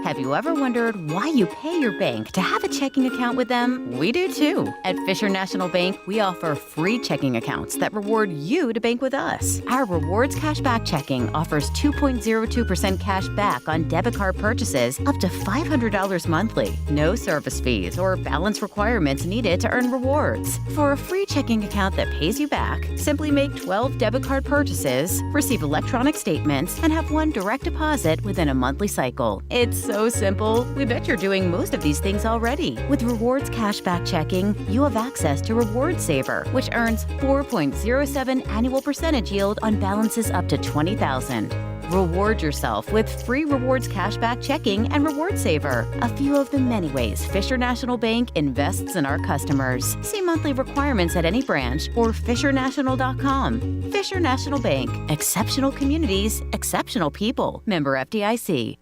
Have you ever wondered why you pay your bank to have a checking account with them? We do too. At Fisher National Bank, we offer free checking accounts that reward you to bank with us. Our Rewards Cashback Checking offers 2.02% cash back on debit card purchases up to $500 monthly. No service fees or balance requirements needed to earn rewards. For a free checking account that pays you back, simply make 12 debit card purchases, receive electronic statements, and have one direct deposit within a monthly cycle. It's so simple. We bet you're doing most of these things already. With Rewards Cashback Checking, you have access to Reward Saver, which earns 4.07 annual percentage yield on balances up to $20,000. Reward yourself with free Rewards Cashback Checking and Reward Saver, a few of the many ways Fisher National Bank invests in our customers. See monthly requirements at any branch or fishernational.com. Fisher National Bank. Exceptional communities, exceptional people. Member FDIC.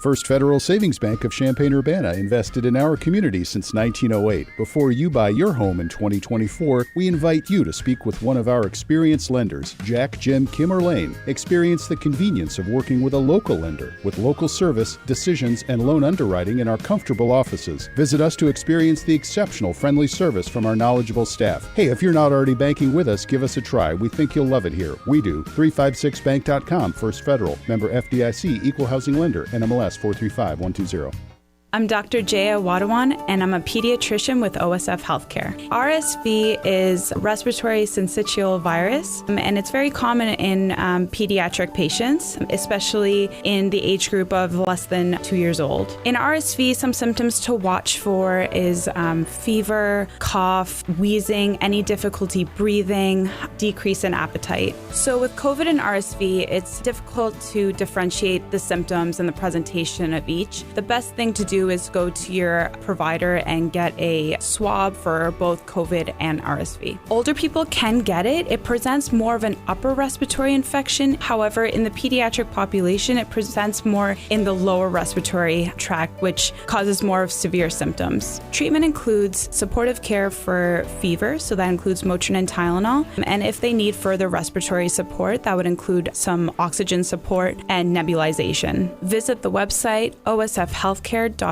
First Federal Savings Bank of Champaign-Urbana invested in our community since 1908. Before you buy your home in 2024, we invite you to speak with one of our experienced lenders, Jack, Jim, Kim, or Lane. Experience the convenience of working with a local lender with local service, decisions, and loan underwriting in our comfortable offices. Visit us to experience the exceptional friendly service from our knowledgeable staff. Hey, if you're not already banking with us, give us a try. We think you'll love it here. We do. 356bank.com, First Federal. Member FDIC, Equal Housing Lender, NMLS 435120. I'm Dr. Jaya Wadawan, and I'm a pediatrician with OSF Healthcare. RSV is respiratory syncytial virus, and it's very common in pediatric patients, especially in the age group of less than 2 years old. In RSV, some symptoms to watch for is fever, cough, wheezing, any difficulty breathing, decrease in appetite. So with COVID and RSV, it's difficult to differentiate the symptoms and the presentation of each. The best thing to do is go to your provider and get a swab for both COVID and RSV. Older people can get it. It presents more of an upper respiratory infection. However, in the pediatric population, it presents more in the lower respiratory tract, which causes more of severe symptoms. Treatment includes supportive care for fever, so that includes Motrin and Tylenol. And if they need further respiratory support, that would include some oxygen support and nebulization. Visit the website osfhealthcare.org.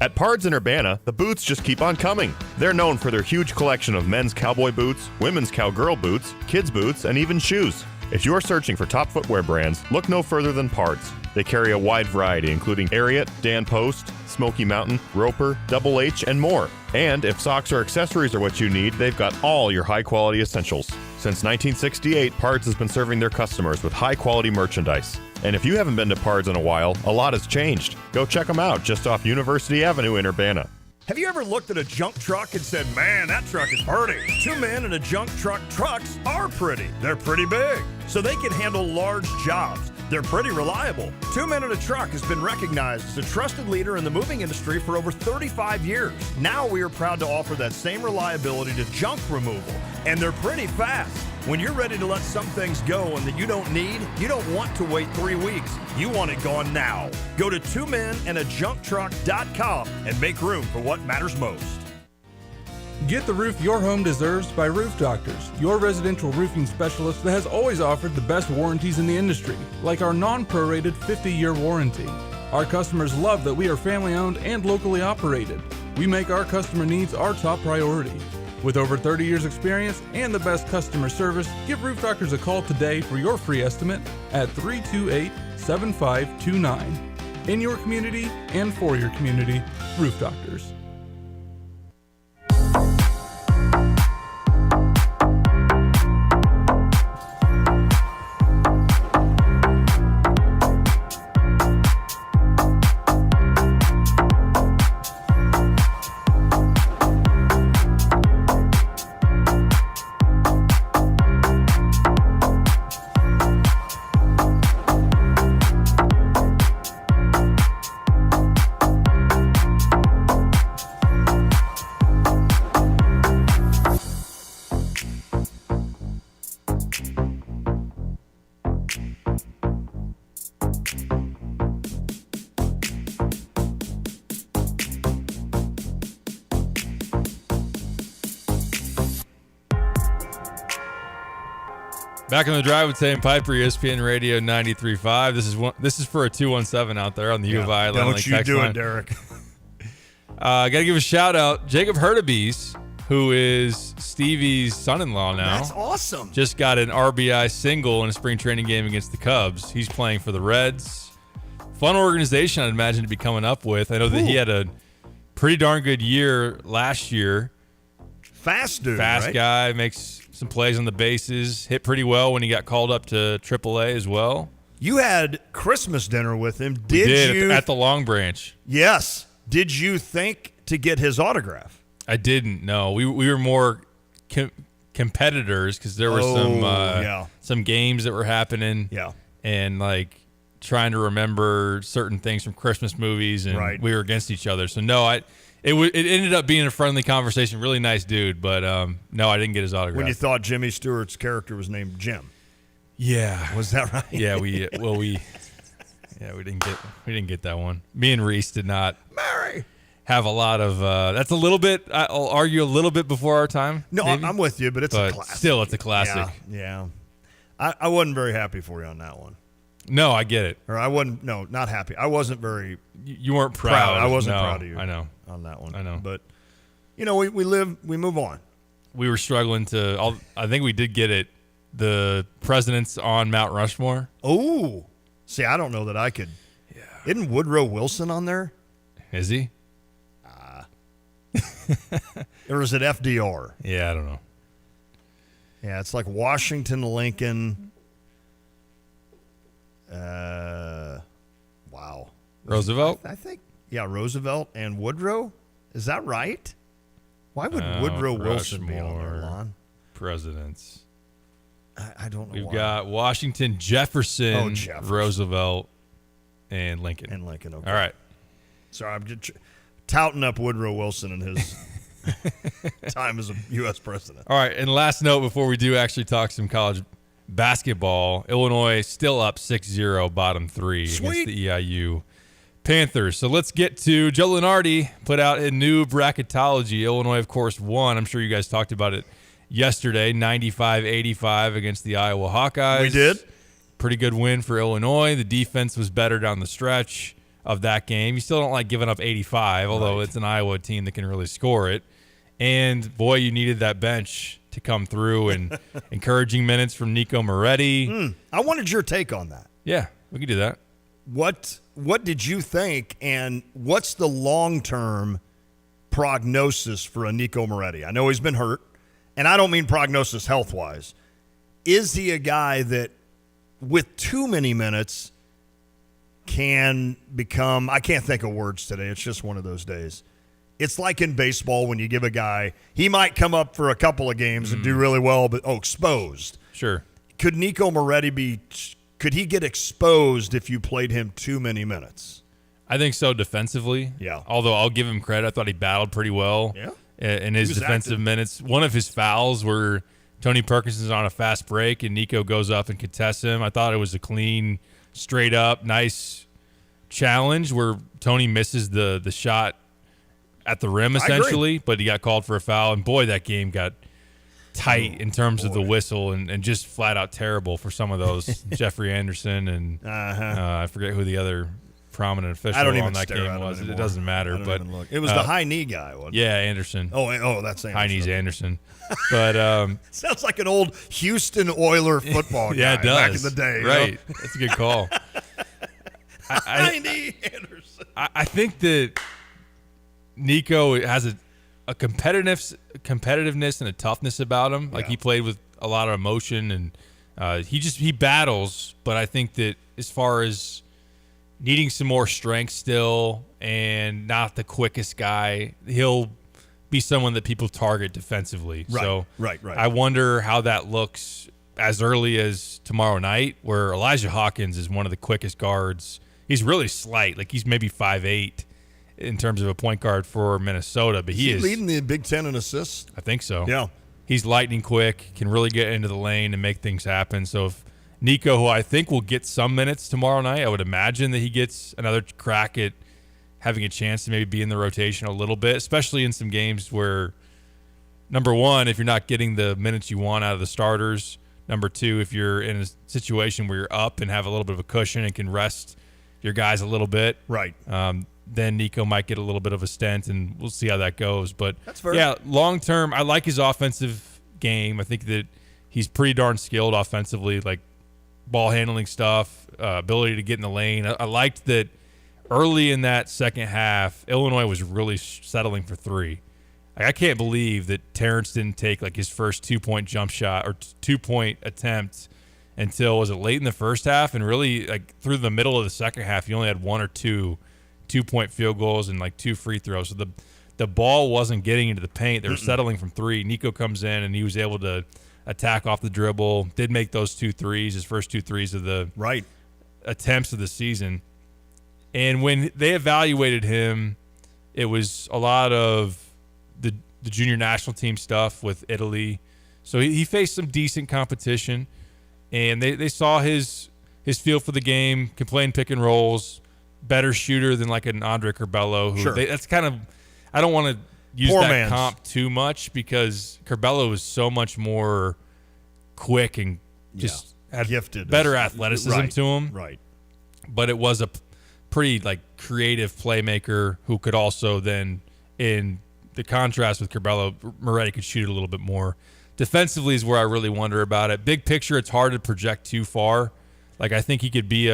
At Pards in Urbana, the boots just keep on coming. They're known for their huge collection of men's cowboy boots, women's cowgirl boots, kids' boots, and even shoes. If you're searching for top footwear brands, look no further than Pards. They carry a wide variety, including Ariat, Dan Post, Smoky Mountain, Roper, Double H, and more. And if socks or accessories are what you need, they've got all your high-quality essentials. Since 1968, Pards has been serving their customers with high-quality merchandise. And if you haven't been to Pards in a while, a lot has changed. Go check them out just off University Avenue in Urbana. Have you ever looked at a junk truck and said, man, that truck is pretty? Two men in a junk truck trucks are pretty. They're pretty big, so they can handle large jobs. They're pretty reliable. Two Men in a Truck has been recognized as a trusted leader in the moving industry for over 35 years. Now we are proud to offer that same reliability to junk removal, and they're pretty fast. When you're ready to let some things go and that you don't need, you don't want to wait 3 weeks. You want it gone now. Go to twomeninAjunkTruck.com and make room for what matters most. Get the roof your home deserves by Roof Doctors, your residential roofing specialist that has always offered the best warranties in the industry, like our non-prorated 50-year warranty. Our customers love that we are family-owned and locally operated. We make our customer needs our top priority. With over 30 years experience and the best customer service, give Roof Doctors a call today for your free estimate at 328-7529. In your community and for your community, Roof Doctors. Back on the drive with Sam Piper, ESPN Radio 93.5. This is for a 217 out there on the U of I. Don't you do it, Derek. Got to give a shout out, Jacob Hurtubise, who is Stevie's son-in-law now. That's awesome. Just got an RBI single in a spring training game against the Cubs. He's playing for the Reds. Fun organization, I'd imagine, to be coming up with. I know that he had a pretty darn good year last year. Fast dude, Fast right? guy, makes some plays on the bases, hit pretty well when he got called up to AAA as well. You had Christmas dinner with him. We did you? at the Long Branch. Yes. Did you think to get his autograph? I didn't. No, we were more competitors because there were some games that were happening. Yeah, and like trying to remember certain things from Christmas movies, and we were against each other. So no, It ended up being a friendly conversation. Really nice dude, but no, I didn't get his autograph. When you thought Jimmy Stewart's character was named Jim. Yeah, was that right? Yeah, we didn't get that one. Me and Reese did not have a lot of. That's a little bit. I'll argue a little bit before our time. No, maybe. I'm with you, but it's a classic. Still, it's a classic. Yeah. I wasn't very happy for you on that one. No, I get it. Or I wasn't. No, not happy. I wasn't very. You weren't proud. I wasn't proud of you. I know on that one. I know, but we move on. We were struggling to. I think we did get it. The presidents on Mount Rushmore. Oh, see, I don't know that I could. Yeah. Isn't Woodrow Wilson on there? Is he? Or is it FDR? Yeah, I don't know. Yeah, it's like Washington, Lincoln. Wow. Roosevelt? I think. Yeah, Roosevelt and Woodrow. Is that right? Why would Woodrow Wilson be on there, Lon? Presidents. I don't know. We've got Washington, Jefferson, Roosevelt, and Lincoln. Okay. All right. Sorry, I'm just touting up Woodrow Wilson and his time as a U.S. president. All right, and last note before we do actually talk some college basketball, Illinois still up 6-0, bottom three against the EIU Panthers. So let's get to Joe Lunardi put out a new bracketology. Illinois, of course, won. I'm sure you guys talked about it yesterday, 95-85 against the Iowa Hawkeyes. We did. Pretty good win for Illinois. The defense was better down the stretch of that game. You still don't like giving up 85, although it's an Iowa team that can really score it. And, boy, you needed that bench to come through, and encouraging minutes from Nico Moretti. I wanted your take on that. Yeah, we could do that. What did you think, and what's the long-term prognosis for a Nico Moretti? I know he's been hurt, and I don't mean prognosis health-wise. Is he a guy that, with too many minutes, can become – I can't think of words today. It's just one of those days. It's like in baseball when you give a guy, he might come up for a couple of games and do really well, but exposed. Sure. Could Nico Moretti could he get exposed if you played him too many minutes? I think so defensively. Yeah. Although I'll give him credit. I thought he battled pretty well in his defensive minutes. One of his fouls where Tony Perkins is on a fast break and Nico goes up and contests him. I thought it was a clean, straight up, nice challenge where Tony misses the shot at the rim essentially, but he got called for a foul. And boy, that game got tight in terms of the whistle and just flat out terrible for some of those. Jeffrey Anderson and I forget who the other prominent official on that game was. It doesn't matter, but it was the high knee guy. Wasn't it? Yeah, Anderson. Oh, that's Anderson. High knees Anderson. But sounds like an old Houston Oiler football guy. Yeah, it does. Back in the day, right? That's a good call. High knee Anderson. I think that Nico has a competitiveness and a toughness about him. Like he played with a lot of emotion, and he battles. But I think that as far as needing some more strength still, and not the quickest guy, he'll be someone that people target defensively. Right, so right. I wonder how that looks as early as tomorrow night, where Elijah Hawkins is one of the quickest guards. He's really slight, like he's maybe 5'8". In terms of a point guard for Minnesota, but he is leading the Big Ten in assists. I think so. Yeah. He's lightning quick, can really get into the lane and make things happen. So if Nico, who I think will get some minutes tomorrow night, I would imagine that he gets another crack at having a chance to maybe be in the rotation a little bit, especially in some games where, number one, if you're not getting the minutes you want out of the starters, number two, if you're in a situation where you're up and have a little bit of a cushion and can rest your guys a little bit. Right. Then Nico might get a little bit of a stint, and we'll see how that goes. But, that's fair. Yeah, long-term, I like his offensive game. I think that he's pretty darn skilled offensively, like ball handling stuff, ability to get in the lane. I liked that early in that second half, Illinois was really settling for three. Like, I can't believe that Terrence didn't take like his first 2-point jump shot or 2-point attempt until, was it late in the first half? And really, like through the middle of the second half, he only had one or two 2-point field goals and like 2 free throws. So the ball wasn't getting into the paint. They were settling from three. Nico comes in and he was able to attack off the dribble, did make those 2 threes, his first 2 threes of the attempts of the season. And when they evaluated him, it was a lot of the junior national team stuff with Italy. So he faced some decent competition, and they saw his feel for the game, can play in pick and rolls, better shooter than like an Andre Curbelo. Who that's kind of, I don't want to use comp too much because Curbelo is so much more quick and just had gifted, better athleticism to him. Right. But it was a pretty like creative playmaker who could also then, in the contrast with Curbelo, Moretti could shoot a little bit more. Defensively is where I really wonder about it. Big picture, it's hard to project too far. Like I think he could be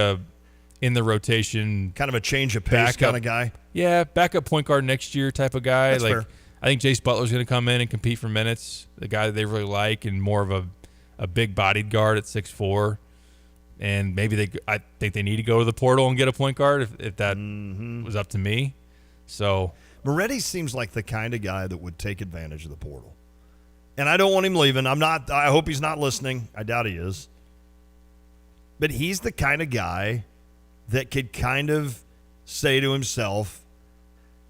in the rotation, kind of a change of pace kind of guy. Yeah, backup point guard next year type of guy. That's like fair. I think Jace Butler's going to come in and compete for minutes. The guy that they really like, and more of a big-bodied guard at 6'4". And maybe I think they need to go to the portal and get a point guard if that was up to me. So Moretti seems like the kind of guy that would take advantage of the portal. And I don't want him leaving. I hope he's not listening. I doubt he is. But he's the kind of guy that could kind of say to himself,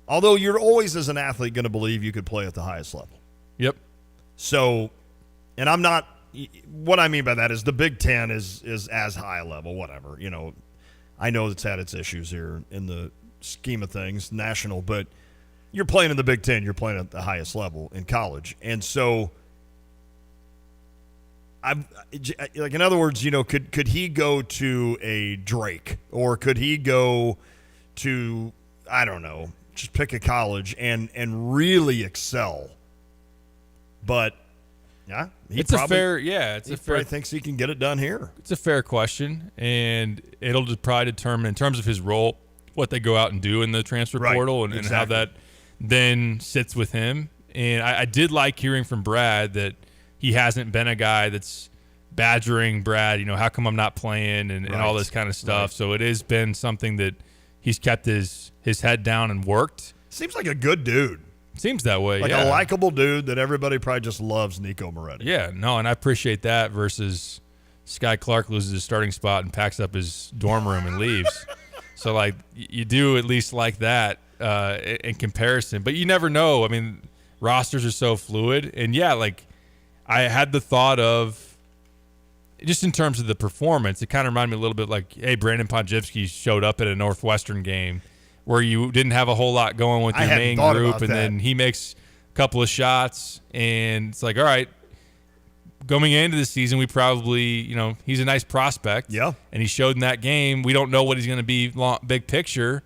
although you're always as an athlete going to believe you could play at the highest level. Yep. So, and I'm not, what I mean by that is the Big Ten is as high a level, whatever. You know, I know it's had its issues here in the scheme of things, national, but you're playing in the Big Ten, you're playing at the highest level in college. And so, like, in other words, you know, could he go to a Drake, or could he go to, I don't know, just pick a college and really excel? But yeah, he probably thinks he can get it done here. It's a fair question, and it'll probably determine in terms of his role what they go out and do in the transfer portal and how that then sits with him. And I did like hearing from Brad that he hasn't been a guy that's badgering Brad, you know, how come I'm not playing and all this kind of stuff. So it has been something that he's kept his head down and worked. Seems like a good dude. Seems that way, Like yeah. a likable dude that everybody probably just loves, Nico Moretti. Yeah, no, and I appreciate that versus Sky Clark loses his starting spot and packs up his dorm room and leaves. So, like, you do at least like that in comparison. But you never know. I mean, rosters are so fluid. And, yeah, like, I had the thought of, just in terms of the performance, it kind of reminded me a little bit like, hey, Brandon Podjevsky showed up at a Northwestern game where you didn't have a whole lot going with your main group, and then he makes a couple of shots, and it's like, all right, going into the season, we probably, he's a nice prospect. Yeah. And he showed in that game. We don't know what he's going to be big picture,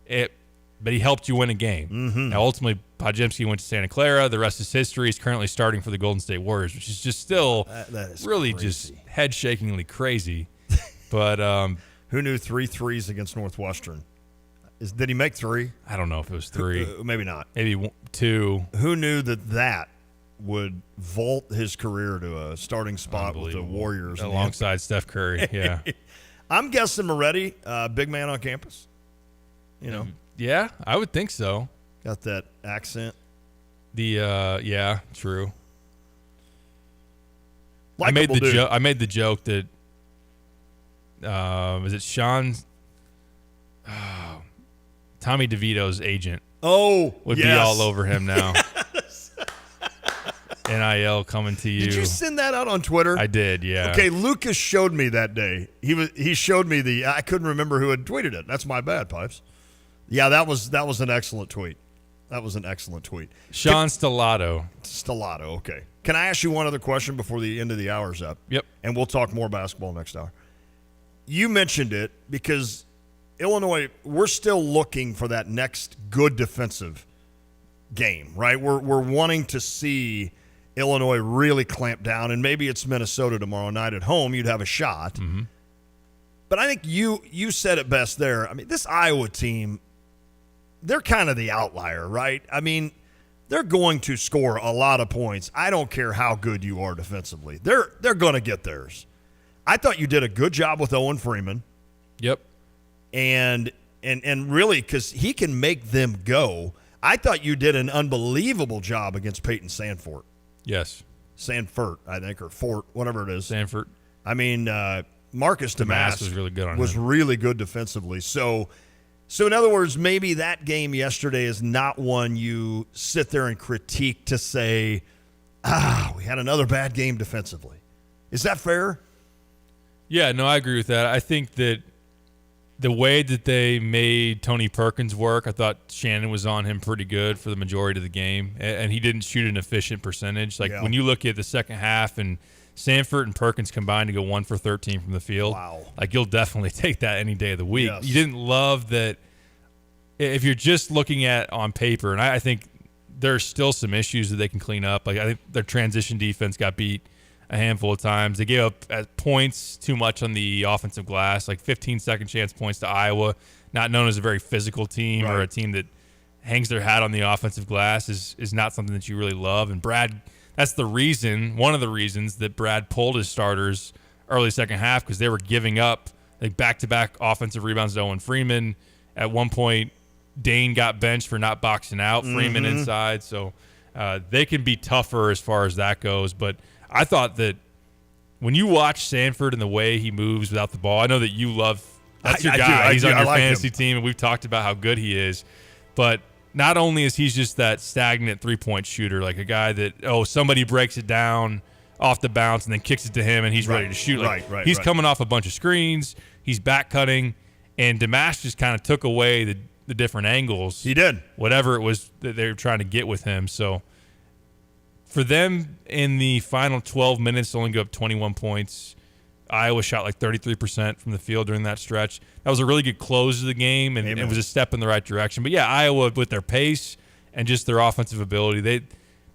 but he helped you win a game. Mm-hmm. Now, ultimately, Podjemski went to Santa Clara. The rest is history. He's currently starting for the Golden State Warriors, which is just still that is really crazy. just head-shakingly crazy. But who knew 3 threes against Northwestern? Did he make 3? I don't know if it was 3. Maybe not. Maybe 2. Who knew that would vault his career to a starting spot with the Warriors alongside Steph Curry? Yeah. I'm guessing Moretti, big man on campus. Yeah, I would think so. Got that accent. Yeah, true. Likeable dude. I made the joke that is it Sean Tommy DeVito's agent would be all over him now. NIL coming to you. Did you send that out on Twitter? I did, yeah. Okay, Lucas showed me that day. He showed me I couldn't remember who had tweeted it. That's my bad, Pipes. Yeah, that was an excellent tweet. That was an excellent tweet. Sean Stellato. Stellato, okay. Can I ask you one other question before the end of the hour's up? Yep. And we'll talk more basketball next hour. You mentioned it because Illinois, we're still looking for that next good defensive game, right? We're wanting to see Illinois really clamp down, and maybe it's Minnesota tomorrow night at home. You'd have a shot. Mm-hmm. But I think you said it best there. I mean, this Iowa team, they're kind of the outlier, right? I mean, they're going to score a lot of points. I don't care how good you are defensively. They're going to get theirs. I thought you did a good job with Owen Freeman. Yep. And really, because he can make them go. I thought you did an unbelievable job against Peyton Sanfort. Yes. Sanfort, I think, or Fort, whatever it is. Sanfort. I mean, Marcus Damas was really good on was him. really good defensively. So in other words, maybe that game yesterday is not one you sit there and critique to say, we had another bad game defensively. Is that fair? Yeah, no, I agree with that. I think that the way that they made Tony Perkins work, I thought Shannon was on him pretty good for the majority of the game, and he didn't shoot an efficient percentage. Like when you look at the second half and Sanford and Perkins combined to go 1 for 13 from the field. Wow. Like you'll definitely take that any day of the week. Yes. You didn't love that if you're just looking at on paper, and I think there's still some issues that they can clean up. Like I think their transition defense got beat a handful of times. They gave up points too much on the offensive glass, like 15 second chance points to Iowa, not known as a very physical team or a team that hangs their hat on the offensive glass is not something that you really love. And Brad, that's the reason, one of the reasons that Brad pulled his starters early second half, because they were giving up like back-to-back offensive rebounds to Owen Freeman. At one point, Dane got benched for not boxing out Freeman inside. So they can be tougher as far as that goes. But I thought that when you watch Sanford and the way he moves without the ball, I know that you love – that's your guy. He's on your fantasy team, and we've talked about how good he is. But not only is he just that stagnant three-point shooter, like a guy that, somebody breaks it down off the bounce and then kicks it to him and he's ready to shoot. Like, he's coming off a bunch of screens. He's back cutting. And Damas just kind of took away the different angles. He did. Whatever it was that they were trying to get with him. So for them in the final 12 minutes to only go up 21 points, Iowa shot like 33% from the field during that stretch. That was a really good close to the game, and it was a step in the right direction. But, yeah, Iowa, with their pace and just their offensive ability,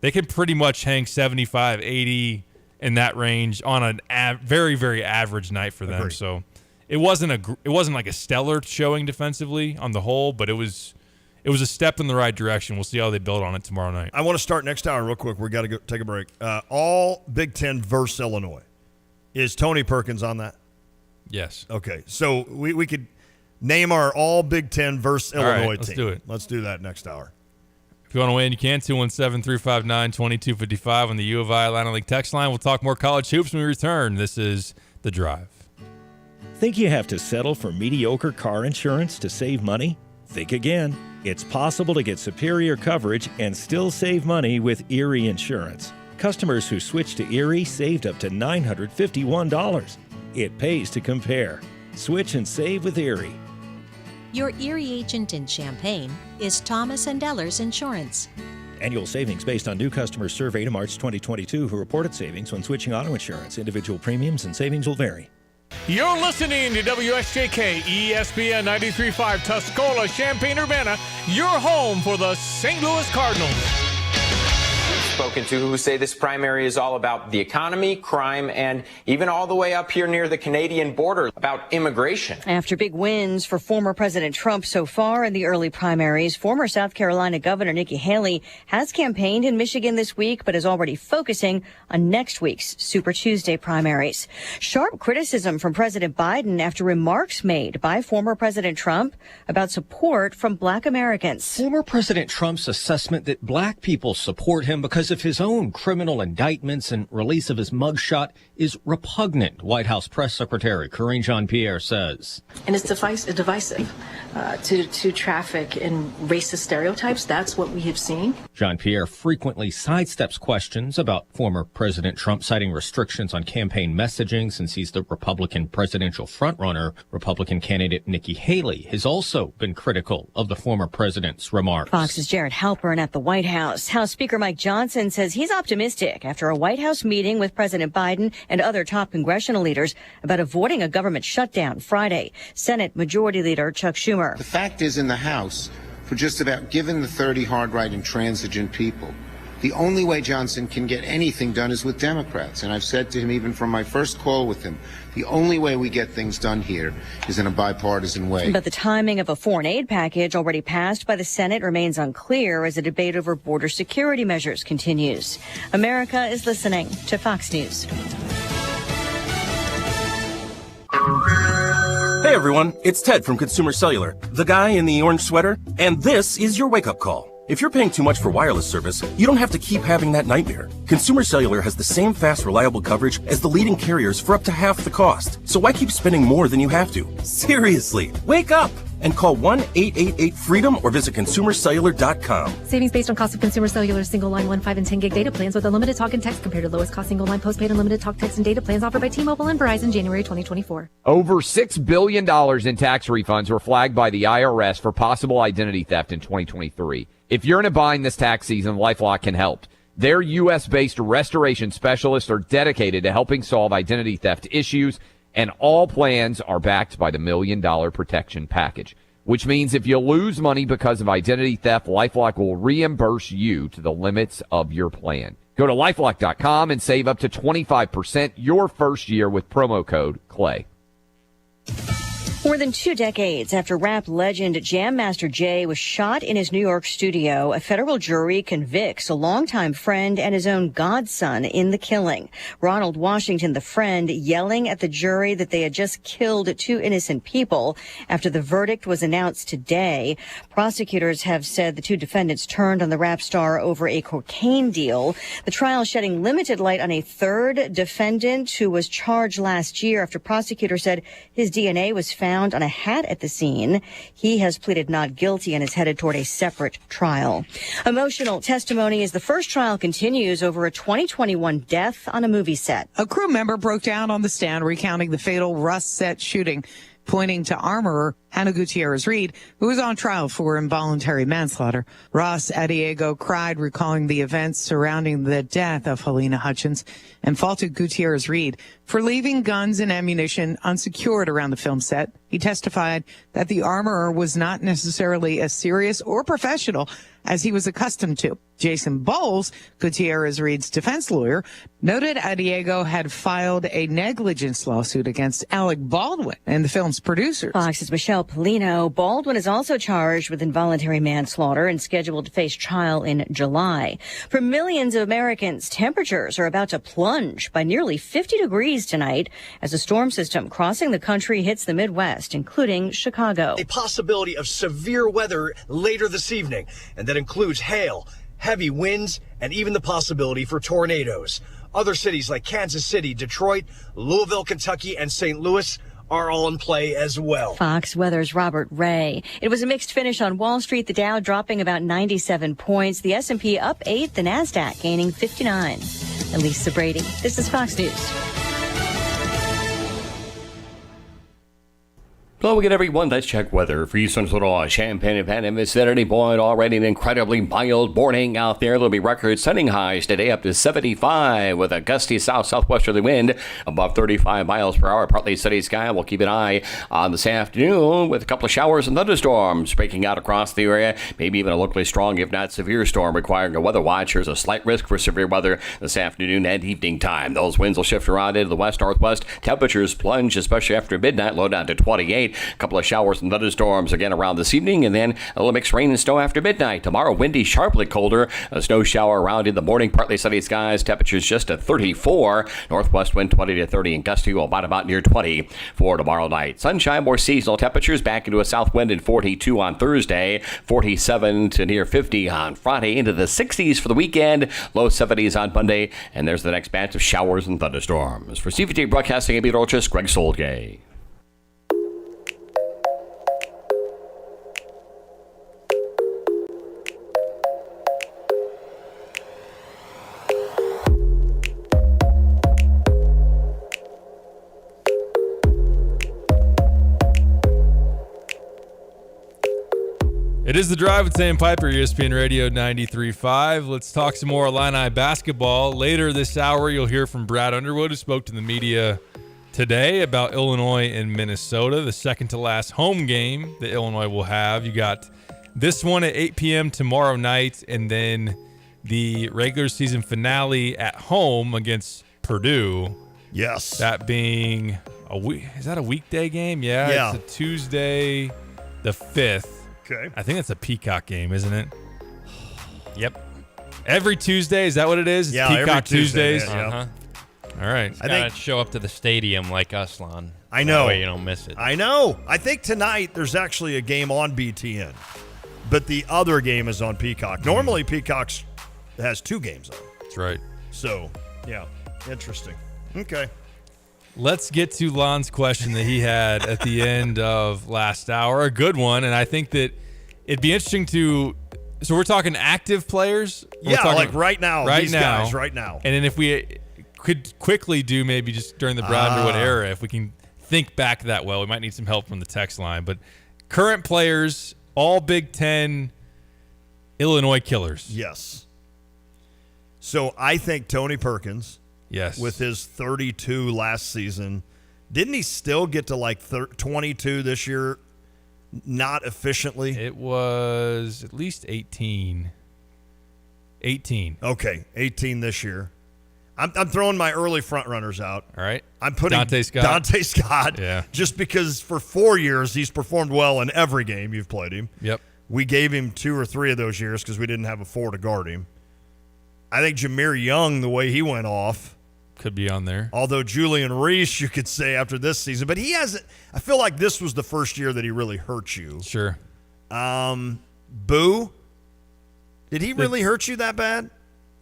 they can pretty much hang 75, 80 in that range on a very, very average night for them. So it wasn't like a stellar showing defensively on the whole, but it was a step in the right direction. We'll see how they build on it tomorrow night. I want to start next hour real quick. We got to go take a break. All Big Ten versus Illinois. Is Tony Perkins on that? Yes. Okay, so we could name our all Big Ten versus Illinois right, let's team. do it. Let's do that next hour. If you want to win, you can. 217-359-2255 on the U of I Atlanta League text line. We'll talk more college hoops when we return. This is The Drive. Think you have to settle for mediocre car insurance to save money? Think again. It's possible to get superior coverage and still save money with Erie Insurance. Customers who switched to Erie saved up to $951. It pays to compare. Switch and save with Erie. Your Erie agent in Champaign is Thomas & Ellers Insurance. Annual savings based on new customers surveyed in March 2022 who reported savings when switching auto insurance. Individual premiums and savings will vary. You're listening to WSJK ESPN 93.5 Tuscola, Champaign-Urbana, your home for the St. Louis Cardinals. Spoken to who say this primary is all about the economy, crime, and even all the way up here near the Canadian border about immigration. After big wins for former President Trump so far in the early primaries, former South Carolina Governor Nikki Haley has campaigned in Michigan this week, but is already focusing on next week's Super Tuesday primaries. Sharp criticism from President Biden after remarks made by former President Trump about support from Black Americans. Former President Trump's assessment that Black people support him because of his own criminal indictments and release of his mugshot is repugnant, White House Press Secretary Karine Jean-Pierre says. And it's divisive to traffic in racist stereotypes. That's what we have seen. Jean-Pierre frequently sidesteps questions about former President Trump, citing restrictions on campaign messaging since he's the Republican presidential frontrunner. Republican candidate Nikki Haley has also been critical of the former president's remarks. Fox's Jared Halpern at the White House. House Speaker Mike Johnson says he's optimistic after a White House meeting with President Biden and other top congressional leaders about avoiding a government shutdown Friday. Senate Majority Leader Chuck Schumer. The fact is, in the House, for just about given the 30 hard-right intransigent people, the only way Johnson can get anything done is with Democrats. And I've said to him, even from my first call with him, the only way we get things done here is in a bipartisan way. But the timing of a foreign aid package already passed by the Senate remains unclear as a debate over border security measures continues. America is listening to Fox News. Hey everyone, it's Ted from Consumer Cellular, the guy in the orange sweater, and this is your wake-up call. If you're paying too much for wireless service, you don't have to keep having that nightmare. Consumer Cellular has the same fast, reliable coverage as the leading carriers for up to half the cost. So why keep spending more than you have to? Seriously, wake up and call 1-888-FREEDOM or visit consumercellular.com. Savings based on cost of Consumer Cellular single line 1, 5, and 10 gig data plans with unlimited talk and text compared to lowest cost single line postpaid unlimited talk, text, and data plans offered by T-Mobile and Verizon January 2024. Over $6 billion in tax refunds were flagged by the IRS for possible identity theft in 2023. If you're in a bind this tax season, LifeLock can help. Their U.S.-based restoration specialists are dedicated to helping solve identity theft issues, and all plans are backed by the $1 Million Protection Package, which means if you lose money because of identity theft, LifeLock will reimburse you to the limits of your plan. Go to LifeLock.com and save up to 25% your first year with promo code CLAY. More than 2 decades after rap legend Jam Master Jay was shot in his New York studio, a federal jury convicts a longtime friend and his own godson in the killing. Ronald Washington, the friend, yelling at the jury that they had just killed 2 innocent people after the verdict was announced today. Prosecutors have said the 2 defendants turned on the rap star over a cocaine deal. The trial shedding limited light on a 3rd defendant who was charged last year after prosecutors said his DNA was found on a hat at the scene. He has pleaded not guilty and is headed toward a separate trial. Emotional testimony as the first trial continues over a 2021 death on a movie set. A crew member broke down on the stand recounting the fatal Rust set shooting, pointing to armorer Hannah Gutierrez-Reed, who was on trial for involuntary manslaughter. Ross Adiego cried, recalling the events surrounding the death of Helena Hutchins, and faulted Gutierrez-Reed for leaving guns and ammunition unsecured around the film set. He testified that the armorer was not necessarily as serious or professional as he was accustomed to. Jason Bowles, Gutierrez-Reed's defense lawyer, noted Adiego had filed a negligence lawsuit against Alec Baldwin and the film's producers. Fox's Michelle Al Polino. Baldwin is also charged with involuntary manslaughter and scheduled to face trial in July. For millions of Americans, temperatures are about to plunge by nearly 50 degrees tonight as a storm system crossing the country hits the Midwest, including Chicago. A possibility of severe weather later this evening, and that includes hail, heavy winds, and even the possibility for tornadoes. Other cities like Kansas City, Detroit, Louisville, Kentucky, and St. Louis are all in play as well. Fox Weather's Robert Ray. It was a mixed finish on Wall Street, the Dow dropping about 97 points, the S&P up 8, the Nasdaq gaining 59. Elisa Brady, this is Fox News. Hello again, everyone. Let's check weather for you, Central Champaign-Urbana vicinity. Boy, already an incredibly mild morning out there. There'll be record-setting highs today up to 75 with a gusty south-southwesterly wind above 35 miles per hour. Partly sunny sky. We'll keep an eye on this afternoon with a couple of showers and thunderstorms breaking out across the area. Maybe even a locally strong, if not severe, storm requiring a weather watch. There's a slight risk for severe weather this afternoon and evening time. Those winds will shift around into the west-northwest. Temperatures plunge, especially after midnight, low down to 28. A couple of showers and thunderstorms again around this evening, and then a little mixed rain and snow after midnight. Tomorrow, windy, sharply colder. A snow shower around in the morning. Partly sunny skies. Temperatures just at 34. Northwest wind 20 to 30 and gusty will about near 20 for tomorrow night. Sunshine, more seasonal temperatures. Back into a south wind at 42 on Thursday. 47 to near 50 on Friday. Into the 60s for the weekend. Low 70s on Monday. And there's the next batch of showers and thunderstorms. For CVJ Broadcasting, I'm meteorologist Greg Solgay. It is The Drive with Sam Piper, ESPN Radio 93.5. Let's talk some more Illini basketball. Later this hour, you'll hear from Brad Underwood, who spoke to the media today about Illinois and Minnesota, the second-to-last home game that Illinois will have. You got this one at 8 p.m. tomorrow night, and then the regular season finale at home against Purdue. Yes. That being a week. Is that a weekday game? Yeah. It's a Tuesday the 5th. Okay. I think that's a Peacock game, isn't it? Yep. Every Tuesday, is that what it is? It's Yeah, Peacock every Tuesday, Tuesdays. yeah. All right. I gotta show up to the stadium like us, Lon. I know. That way you don't miss it. I know. I think tonight there's actually a game on BTN, but the other game is on Peacock. Normally, Peacock has two games on. That's right. So, yeah, interesting. Okay. Let's get to Lon's question that he had at the end of last hour. A good one, and I think that it'd be interesting to. So we're talking active players. Yeah, like right now. Right these now, guys right now. And then if we could quickly do maybe just during the Brad Underwood era, if we can think back that well, we might need some help from the text line. But current players, all Big Ten Illinois killers. Yes. So I think Tony Perkins. Yes. With his 32 last season. Didn't he still get to like 22 this year? Not efficiently? It was at least 18. 18. Okay, 18 this year. I'm throwing my early front runners out. All right. I'm putting Dante Scott. Yeah. Just because for 4 years he's performed well in every game you've played him. Yep. We gave him 2 or 3 of those years because we didn't have a 4 to guard him. I think Jameer Young, the way he went off, could be on there. Although Julian Reese, you could say after this season, but he hasn't. I feel like this was the first year that he really hurt you. Sure. Boo, did he really hurt you that bad?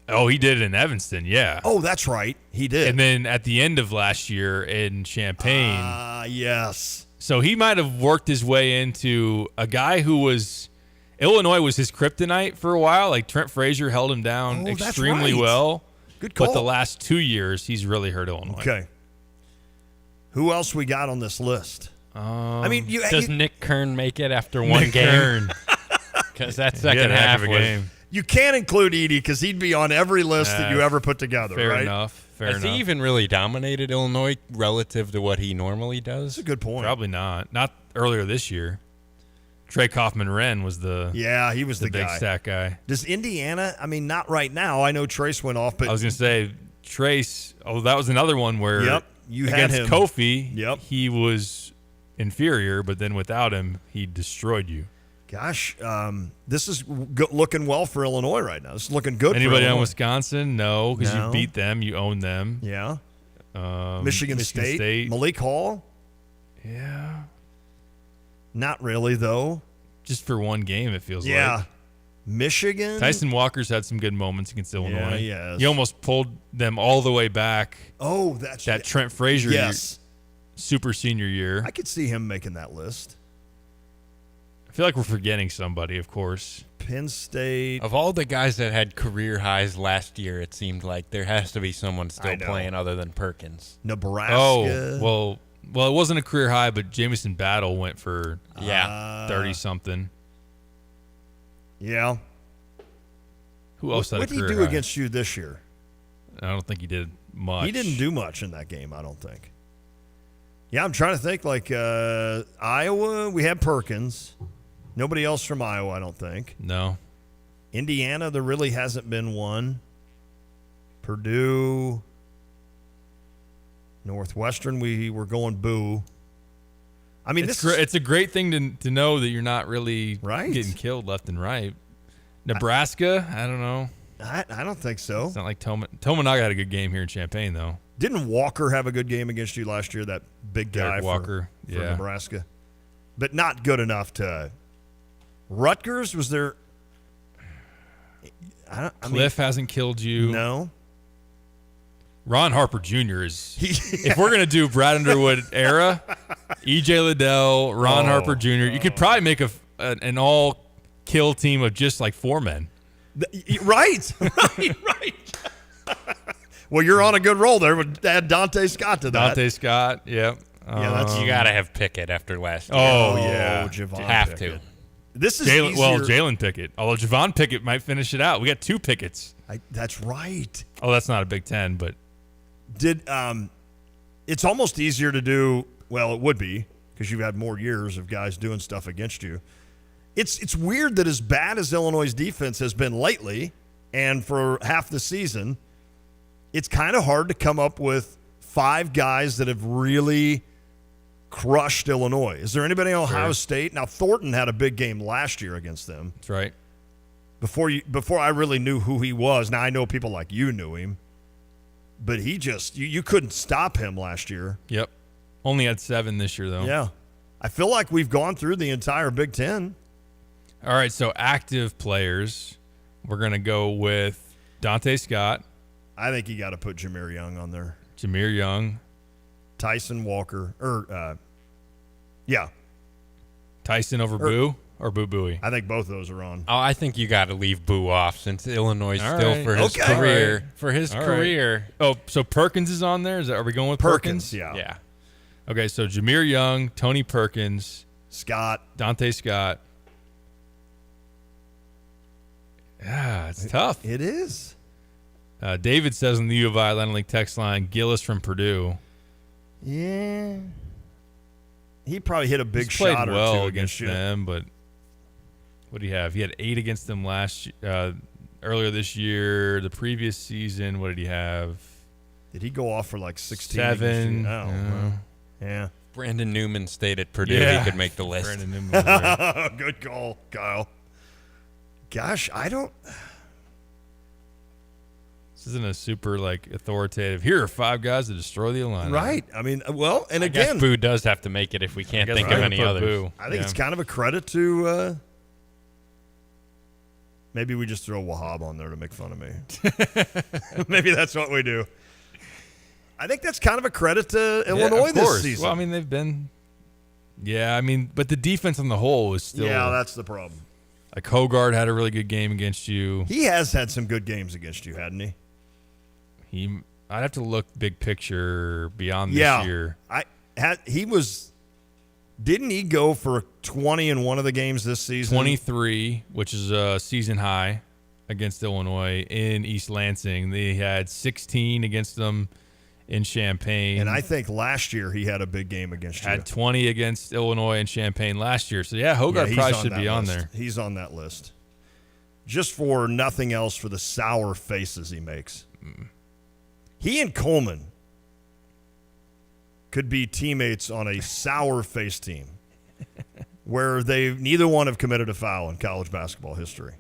Oh, he did in Evanston, yeah. Oh, that's right, he did. And then at the end of last year in Champaign. Yes. So he might have worked his way into a guy who was Illinois was his kryptonite for a while. Like Trent Frazier held him down extremely well. Good call. But the last 2 years, he's really hurt Illinois. Okay. Who else we got on this list? I mean, does Nick Kern make it after one game? Because that second half was game. You can't include Edey because he'd be on every list that you ever put together, fair right? Enough. Has he even really dominated Illinois relative to what he normally does? That's a good point. Probably not. Not earlier this year. Trey Kaufman-Renn was he was the big guy. stat guy. Does Indiana? I mean, not right now. I know Trace went off, but I was going to say Trace. Oh, that was another one where you had against him. Kofi, he was inferior, but then without him, he destroyed you. Gosh, this is looking well for Illinois right now. This is looking good. Anybody for on Illinois. Wisconsin? No, because No. you beat them. You own them. Yeah. Michigan State. Malik Hall. Yeah. Not really, though. Just for one game, it feels like. Yeah. Michigan. Tyson Walker's had some good moments against Illinois. yes. He almost pulled them all the way back. Oh, that's that Trent Frazier Yes. super senior year. I could see him making that list. I feel like we're forgetting somebody, of course. Penn State. Of all the guys that had career highs last year, it seemed like there has to be someone I still know. playing other than Perkins. Nebraska. Oh, well, it wasn't a career high, but Jamison Battle went for 30-something. Yeah. Who else had a What did he career do high? against you this year? I don't think he did much. He didn't do much in that game, I don't think. Yeah, I'm trying to think. Like Iowa, we had Perkins. Nobody else from Iowa, I don't think. No. Indiana, there really hasn't been one. Purdue. Northwestern, we were going boo. I mean, it's a great thing to know that you're not really Right. getting killed left and right. Nebraska, I don't know. I don't think so. It's not like Tominaga had a good game here in Champaign, though. Didn't Walker have a good game against you last year? That big guy Derek Walker, for yeah. Nebraska, but not good enough to. Rutgers was there. Cliff hasn't killed you. No. Ron Harper Jr. is. If we're gonna do Brad Underwood era, EJ Liddell, Ron Harper Jr. You could probably make an all kill team of just like 4 men. Right. Well, you're on a good roll there. But add Dante Scott to that. Dante Scott, yep. Yeah, you got to have Pickett after last year. Oh yeah, Javon have Pickett. to. This is Jalen. Well, easier- Jalen Pickett. Although Javon Pickett might finish it out. We got 2 Picketts. That's right. Oh, that's not a Big Ten, but It's almost easier to do. Well, it would be because you've had more years of guys doing stuff against you. It's weird that as bad as Illinois' defense has been lately, and for half the season, it's kind of hard to come up with 5 guys that have really crushed Illinois. Is there anybody on Ohio State? Now, Thornton had a big game last year against them. That's right. Before I really knew who he was. Now, I know people like you knew him, but he just you couldn't stop him last year. Yep. Only had 7 this year, though. Yeah. I feel like we've gone through the entire Big Ten. All right, so active players. We're going to go with Dante Scott. I think you got to put Jameer Young on there. Jameer Young. Tyson Walker. Tyson over Boo or Boo Booey? I think both of those are on. Oh, I think you got to leave Boo off since Illinois All still right. for his Okay. career. All right. For his All right. career. Oh, so Perkins is on there? Are we going with Perkins? Yeah. Yeah. Okay, so Jameer Young, Tony Perkins, Scott. Dante Scott. Yeah, it's tough. It is. David says on the U of I Atlantic League text line, Gillis from Purdue. Yeah. He probably hit a big He's played shot or well two against against you. them, but what do you have? He had 8 against them earlier this year. The previous season, what did he have? Did he go off for like 16? 7. against you? Oh, Yeah. well. Yeah. Brandon Newman stayed at Purdue. Yeah. He could make the list. Brandon Newman was there. Good call, Kyle. Gosh, I don't. This isn't a super authoritative. Here are 5 guys to destroy the Illini. Right. I mean, well, and I guess again, Boo does have to make it if we can't guess think I'm of gonna any put others. Boo. I think it's kind of a credit to. Maybe we just throw Wahab on there to make fun of me. Maybe that's what we do. I think that's kind of a credit to Illinois of course. this season. Well, I mean, they've been. Yeah, I mean, but the defense on the whole is still. Yeah, that's the problem. Like Hogard had a really good game against you. He has had some good games against you, hadn't he? I'd have to look big picture beyond this year. Didn't he go for 20 in one of the games this season? 23, which is a season high against Illinois in East Lansing. They had 16 against them in Champaign. And I think last year he had a big game against you. Had 20 against Illinois and Champaign last year. So, yeah, Hogard he's probably on should that be on list. there. He's on that list. Just for nothing else, for the sour faces he makes. He and Coleman. could be teammates on a sour-faced team where neither one have committed a foul in college basketball history.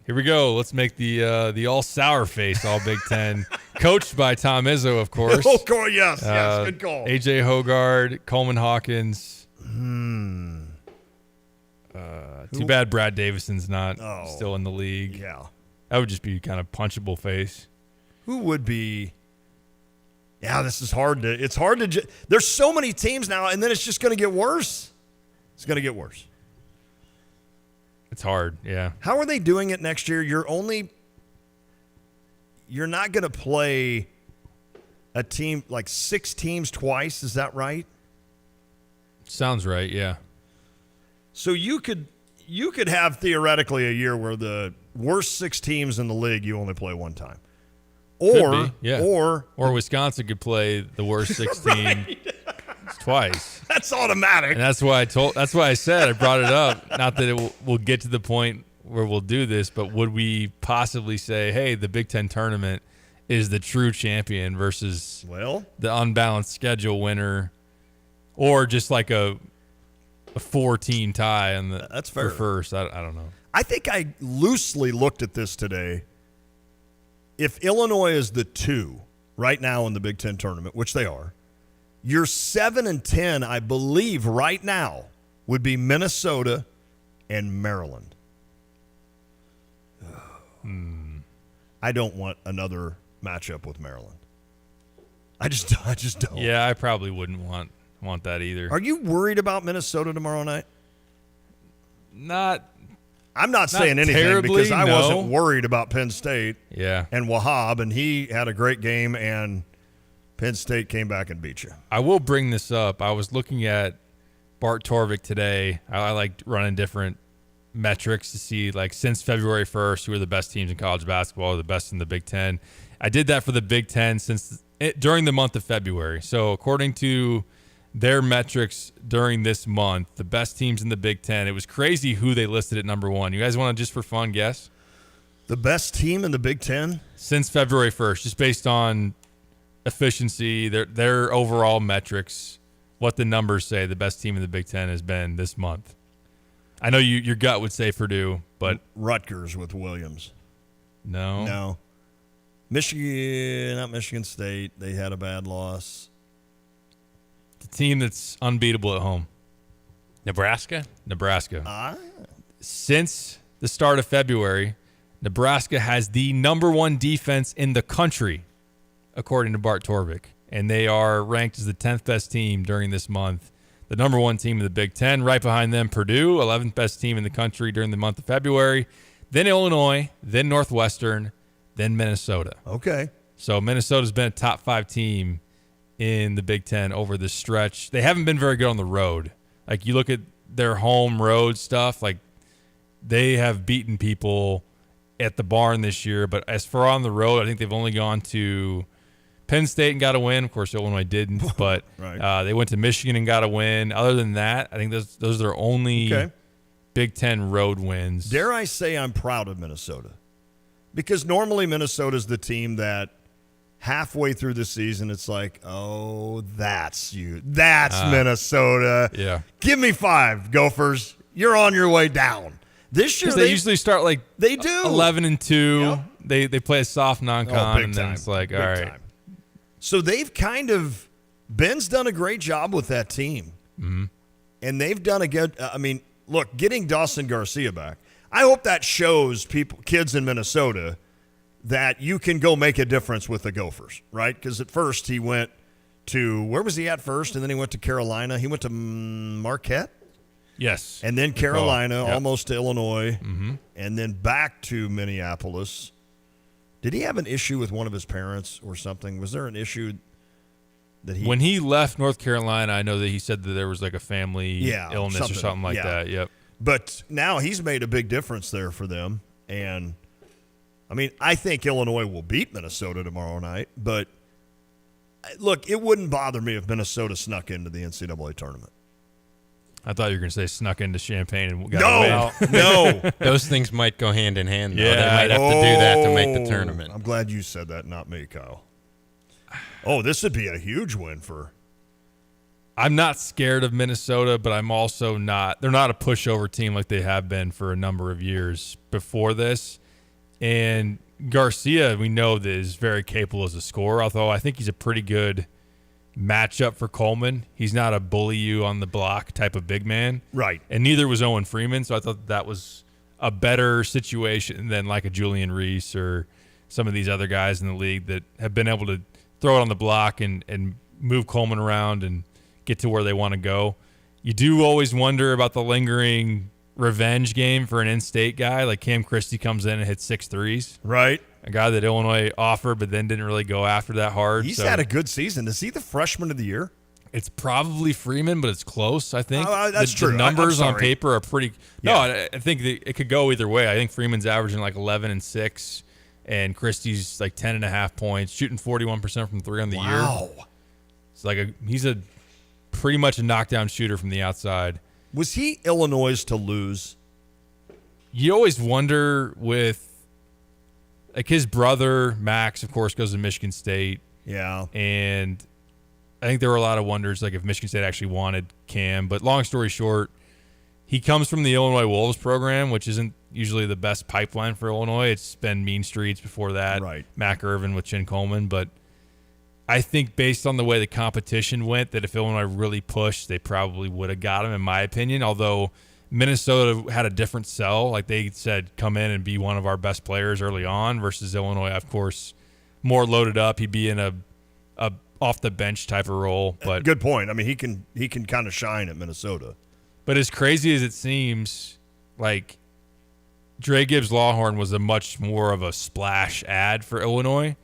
Here we go. Let's make the all sour face all Big Ten, coached by Tom Izzo, of course. Oh, yes, good call. AJ Hoggard, Coleman Hawkins. Too bad Brad Davison's not still in the league. Yeah, that would just be kind of punchable face. Who would be? Yeah, this is hard to. It's hard to. There's so many teams now, and then it's just going to get worse. It's going to get worse. It's hard, yeah. How are they doing it next year? You're not going to play a team like 6 teams twice. Is that right? Sounds right, yeah. So you could have theoretically a year where the worst 6 teams in the league you only play one time. Or Wisconsin could play the worst 16 twice. That's automatic. And that's why I said I brought it up. Not that we'll get to the point where we'll do this, but would we possibly say, hey, the Big Ten tournament is the true champion versus the unbalanced schedule winner, or just like a 4-team tie on the that's fair. For first? I don't know. I think I loosely looked at this today. If Illinois is the 2 right now in the Big Ten tournament, which they are, your 7 and 10, I believe, right now would be Minnesota and Maryland. I don't want another matchup with Maryland. I just don't. Yeah, I probably wouldn't want that either. Are you worried about Minnesota tomorrow night? I'm not saying anything terribly, because I wasn't worried about Penn State and Wahab, and he had a great game, and Penn State came back and beat you. I will bring this up. I was looking at Bart Torvik today. I like running different metrics to see, like, since February 1st, who are the best teams in college basketball, the best in the Big Ten. I did that for the Big Ten during the month of February. So according to their metrics during this month, the best teams in the Big Ten, it was crazy who they listed at number 1. You guys want to, just for fun, guess? The best team in the Big Ten? Since February 1st, just based on efficiency, their overall metrics, what the numbers say the best team in the Big Ten has been this month. I know your gut would say Purdue, but Rutgers with Williams. No. Michigan, not Michigan State. They had a bad loss. The team that's unbeatable at home. Nebraska. Since the start of February, Nebraska has the number 1 defense in the country, according to Bart Torvik. And they are ranked as the 10th best team during this month. The number 1 team in the Big Ten. Right behind them, Purdue, 11th best team in the country during the month of February. Then Illinois, then Northwestern, then Minnesota. Okay. So Minnesota's been a top 5 team in the Big Ten over this stretch. They haven't been very good on the road. Like, you look at their home road stuff, like, they have beaten people at the barn this year. But as for on the road, I think they've only gone to Penn State and got a win. Of course, Illinois didn't, but right. They went to Michigan and got a win. Other than that, I think those are their only Big Ten road wins. Dare I say I'm proud of Minnesota? Because normally Minnesota's the team that halfway through the season, it's like, oh, that's you. That's Minnesota. Yeah. Give me 5, Gophers. You're on your way down. This year they usually start like they do 11-2. Yep. They play a soft non-con, and then it's like, big all right. time. So they've kind of Ben's done a great job with that team, and they've done a good. I mean, look, getting Dawson Garcia back. I hope that shows kids in Minnesota, that you can go make a difference with the Gophers, right? Because at first he went to, where was he at first? And then he went to Carolina. He went to Marquette. Yes. And then Carolina, Yep. almost to Illinois, and then back to Minneapolis. Did he have an issue with one of his parents or something? Was there an issue that When he left North Carolina, I know that he said that there was like a family illness or something like that. Yep. But now he's made a big difference there for them. And, I mean, I think Illinois will beat Minnesota tomorrow night. But, look, it wouldn't bother me if Minnesota snuck into the NCAA tournament. I thought you were going to say snuck into Champaign and got a win. No. Those things might go hand in hand, though. Yeah. They might have to do that to make the tournament. I'm glad you said that, not me, Kyle. Oh, this would be a huge win for I'm not scared of Minnesota, but I'm also not. They're not a pushover team like they have been for a number of years before this. And Garcia, we know that is very capable as a scorer, although I think he's a pretty good matchup for Coleman. He's not a bully you on the block type of big man. Right. And neither was Owen Freeman, so I thought that was a better situation than like a Julian Reese or some of these other guys in the league that have been able to throw it on the block and move Coleman around and get to where they want to go. You do always wonder about the lingering revenge game for an in-state guy. Like Cam Christie comes in and hits 6 threes. Right. A guy that Illinois offered but then didn't really go after that hard. He's had a good season. Is he the freshman of the year? It's probably Freeman, but it's close, I think. That's true. The numbers I'm on sorry. paper are pretty – No, I think it could go either way. I think Freeman's averaging like 11 and 6, and Christie's like 10.5 points, shooting 41% from 3 on the year. Wow. It's like he's a pretty much a knockdown shooter from the outside. Was he Illinois' to lose? You always wonder with – like his brother, Max, of course, goes to Michigan State. Yeah. And I think there were a lot of wonders, like if Michigan State actually wanted Cam. But long story short, he comes from the Illinois Wolves program, which isn't usually the best pipeline for Illinois. It's been Mean Streets before that. Right. Mac Irvin with Chin Coleman. But I think based on the way the competition went, that if Illinois really pushed, they probably would have got him, in my opinion. Although Minnesota had a different sell. Like they said, come in and be one of our best players early on versus Illinois, of course, more loaded up. He'd be in a off the bench type of role. But good point. I mean, he can kind of shine at Minnesota. But as crazy as it seems, like Dre Gibbs Lawhorn was a much more of a splash ad for Illinois.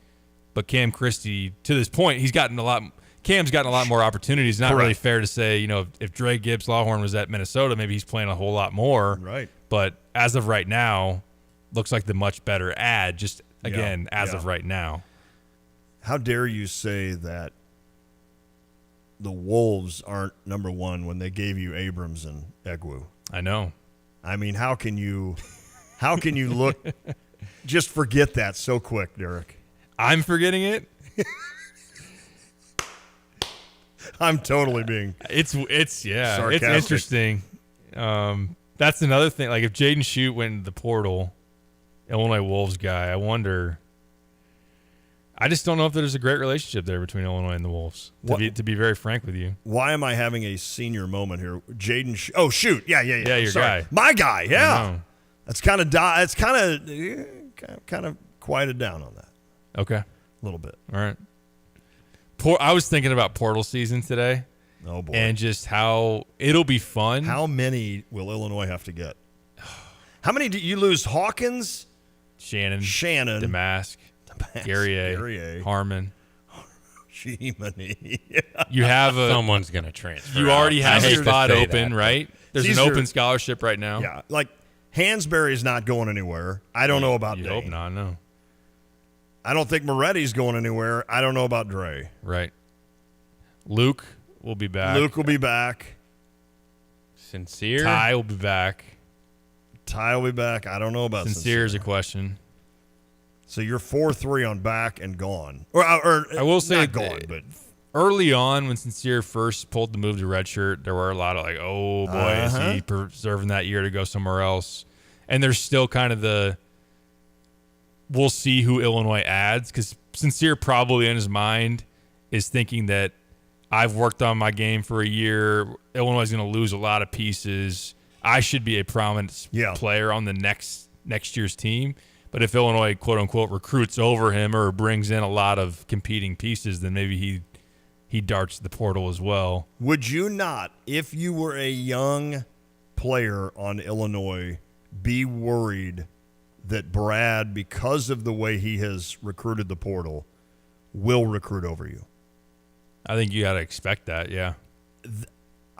But Cam Christie, to this point, Cam's gotten a lot more opportunities. Not really fair to say, if Dre Gibbs Lawhorn was at Minnesota, maybe he's playing a whole lot more. Right. But as of right now, looks like the much better ad, just again, as of right now. How dare you say that the Wolves aren't number one when they gave you Abrams and Egwu? I know. I mean, how can you look just forget that so quick, Derek? I'm forgetting it. I'm totally being it's sarcastic. It's interesting. That's another thing. Like if Jaden Schutt went into the portal, Illinois Wolves guy, I wonder. I just don't know if there's a great relationship there between Illinois and the Wolves. To be very frank with you. Why am I having a senior moment here? Jaden Schutt. Oh, Schutt. Yeah. Yeah, your guy. My guy. Yeah. That's kind of quieted down on that. Okay. A little bit. All right. I was thinking about portal season today. Oh, boy. And just how it'll be fun. How many will Illinois have to get? How many do you lose? Hawkins? Shannon. Damask. Guerrier. Harmon. Jiminy. You have someone's going to transfer. You already have a spot open, that, right? There's an open scholarship right now. Yeah. Like Hansberry's not going anywhere. I don't know about You Dane. hope not, no. I don't think Moretti's going anywhere. I don't know about Dre. Right. Luke will be back. Luke will be back. Sincere. Ty will be back. Ty will be back. I don't know about Sincere is a question. So you're 4-3 on back and gone. Or I will say not gone, but early on when Sincere first pulled the move to redshirt, there were a lot of like, oh boy, is he preserving that year to go somewhere else? And there's still kind of we'll see who Illinois adds, because Sincere probably in his mind is thinking that I've worked on my game for a year. Illinois is going to lose a lot of pieces. I should be a prominent player on the next year's team. But if Illinois, quote unquote, recruits over him or brings in a lot of competing pieces, then maybe he darts the portal as well. Would you not, if you were a young player on Illinois, be worried that Brad, because of the way he has recruited the portal, will recruit over you? I think you got to expect that, yeah.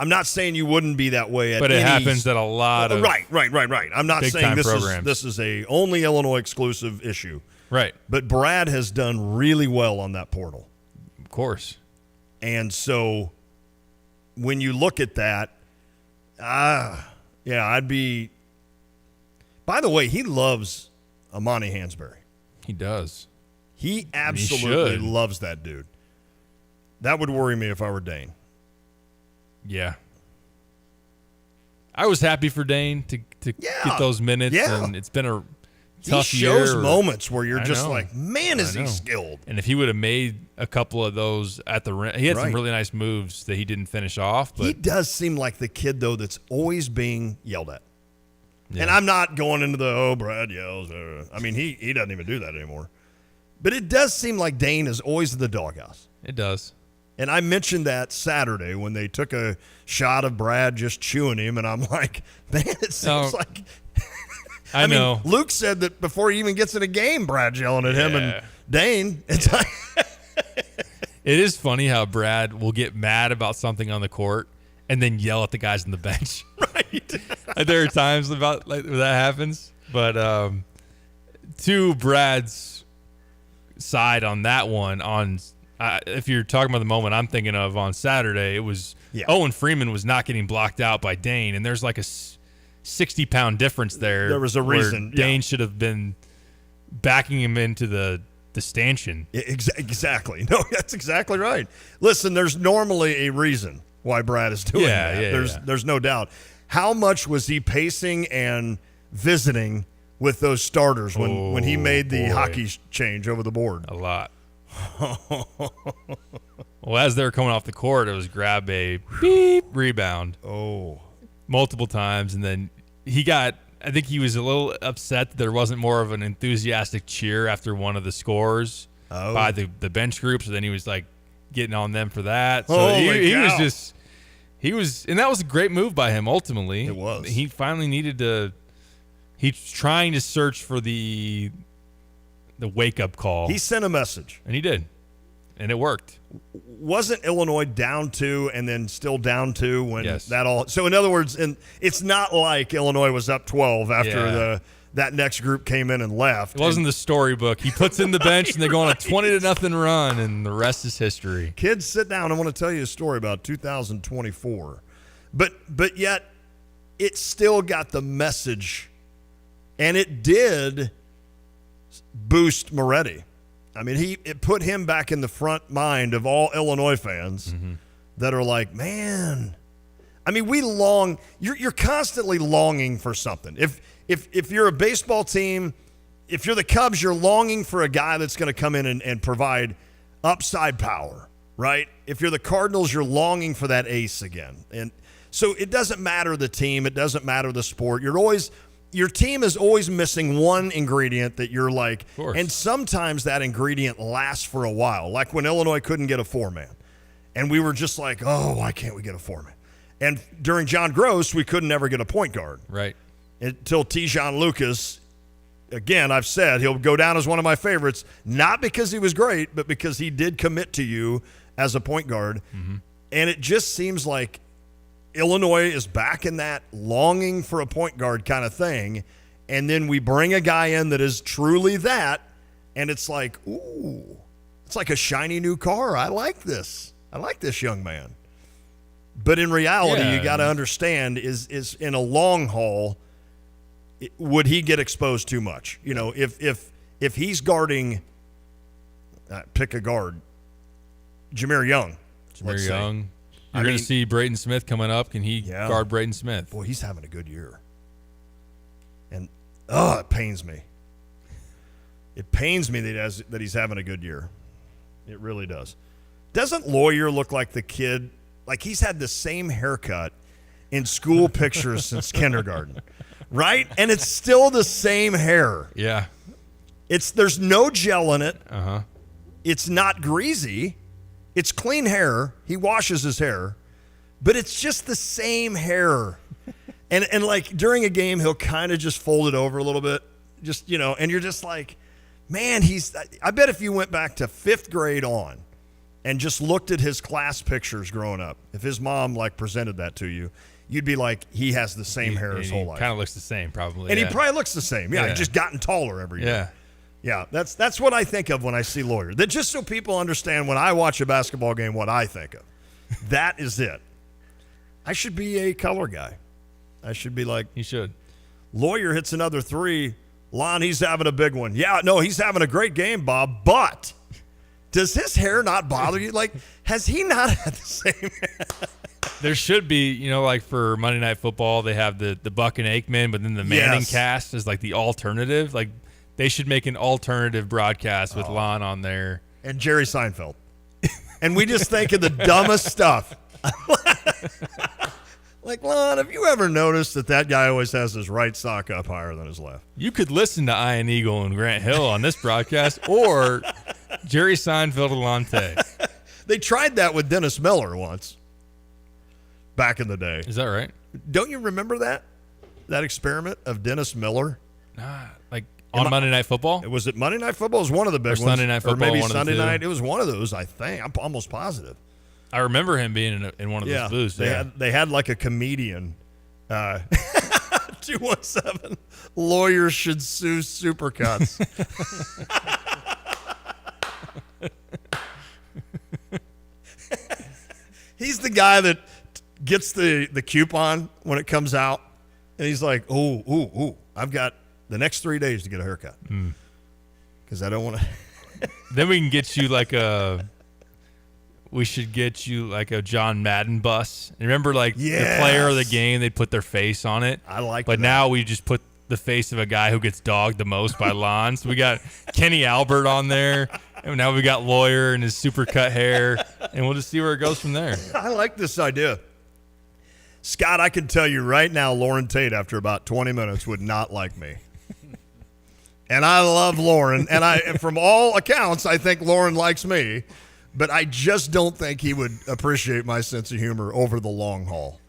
I'm not saying you wouldn't be that way at But it happens at a lot of right. I'm not saying programs. this is a only Illinois exclusive issue. Right. But Brad has done really well on that portal. Of course. And so when you look at that, I'd be. By the way, he loves Amani Hansberry. He does. He absolutely loves that dude. That would worry me if I were Dane. Yeah. I was happy for Dane to get those minutes, and it's been a tough year. He shows moments where you're just like, man, is he skilled. And if he would have made a couple of those at the rim, he had some really nice moves that he didn't finish off. But he does seem like the kid, though, that's always being yelled at. Yeah. And I'm not going into the, Brad yells. I mean, he doesn't even do that anymore. But it does seem like Dane is always the doghouse. It does. And I mentioned that Saturday when they took a shot of Brad just chewing him, and I'm like, man, it seems like – I know. mean, Luke said that before he even gets in a game, Brad's yelling at him and Dane. It's like it is funny how Brad will get mad about something on the court and then yell at the guys on the bench. Right. There are times where that happens. But to Brad's side on that one, if you're talking about the moment I'm thinking of on Saturday, it was Owen Freeman was not getting blocked out by Dane, and there's like a 60-pound difference there. There was a reason. Dane should have been backing him into the stanchion. Exactly. No, that's exactly right. Listen, there's normally a reason why Brad is doing that. There's no doubt. How much was he pacing and visiting with those starters when he made the hockey change over the board? A lot. Well, as they were coming off the court, it was grab a beep rebound. Multiple times, and then I think he was a little upset that there wasn't more of an enthusiastic cheer after one of the scores by the bench group. So then he was like getting on them for that. So he was, and that was a great move by him. Ultimately, it was. He finally needed to. He's trying to search for the wake up call. He sent a message, and he did, and it worked. Wasn't Illinois down 2 and then still down 2 when that all? So in other words, it's not like Illinois was up 12 after that next group came in and left. It wasn't the storybook. He puts in the bench and they go on a 20-0 run, and the rest is history. Kids, sit down. I want to tell you a story about 2024, but yet it still got the message, and it did boost Moretti. I mean, it put him back in the front mind of all Illinois fans that are like, man. I mean, we long. You're constantly longing for something. If you're a baseball team, if you're the Cubs, you're longing for a guy that's going to come in and provide upside power, right? If you're the Cardinals, you're longing for that ace again. And so it doesn't matter the team. It doesn't matter the sport. Your team is always missing one ingredient that you're like, and sometimes that ingredient lasts for a while. Like when Illinois couldn't get a 4-man, and we were just like, why can't we get a 4-man? And during John Gross, we couldn't ever get a point guard. Right. Until Tijon Lucas, again, I've said he'll go down as one of my favorites, not because he was great, but because he did commit to you as a point guard. And it just seems like Illinois is back in that longing for a point guard kind of thing, and then we bring a guy in that is truly that, and it's like, ooh, it's like a shiny new car. I like this. I like this young man. But in reality, you got to understand is in a long haul, would he get exposed too much? You know, if he's guarding, pick a guard, Jahmir Young. Jahmir Young. You're going to see Braden Smith coming up. Can he guard Braden Smith? Boy, he's having a good year. And, it pains me. It pains me that he's having a good year. It really does. Doesn't Lawyer look like the kid, like he's had the same haircut in school pictures since kindergarten, right? And it's still the same hair. Yeah. There's no gel in it. It's not greasy. It's clean hair. He washes his hair, but it's just the same hair. And like during a game, he'll kind of just fold it over a little bit, just, and you're just like, man, I bet if you went back to 5th grade on and just looked at his class pictures growing up, if his mom like presented that to you, you'd be like, he has the same hair his whole life. Kind of looks the same, probably. And he probably looks the same. Yeah, he's just gotten taller every year. Yeah, that's what I think of when I see Lawyer. That just so people understand when I watch a basketball game what I think of. That is it. I should be a color guy. I should be like, you should. Lawyer hits another 3. Lon, he's having a big one. Yeah, no, he's having a great game, Bob. But does his hair not bother you? Like, has he not had the same hair? There should be, like for Monday Night Football, they have the Buck and Aikman, but then the Manning cast is like the alternative. Like they should make an alternative broadcast with Lon on there. And Jerry Seinfeld. And we just think of the dumbest stuff. Like, Lon, have you ever noticed that guy always has his right sock up higher than his left? You could listen to Ian Eagle and Grant Hill on this broadcast, or Jerry Seinfeld and Lante. They tried that with Dennis Miller once, back in the day. Is that right? Don't you remember that experiment of Dennis Miller? Like on Monday Night Football? Was it Monday Night Football? It was one of the big ones. Sunday Night Football, or maybe one of the Sunday two. night. It was one of those, I think. I'm almost positive. I remember him being in one of those booths. They had like a comedian. 217 lawyers should sue Supercuts. He's the guy that gets the coupon when it comes out, and he's like, "Ooh, I've got the next 3 days to get a haircut because I don't want to." Then we can get you like we should get you like a John Madden bus. And remember, like the player of the game, they'd put their face on it. I like But that. now we just put the face of a guy who gets dogged the most by Lon. So we got Kenny Albert on there. And now we got Lawyer and his super cut hair. And we'll just see where it goes from there. I like this idea. Scott, I can tell you right now, Lauren Tate, after about 20 minutes, would not like me. And I love Lauren. And from all accounts, I think Lauren likes me. But I just don't think he would appreciate my sense of humor over the long haul.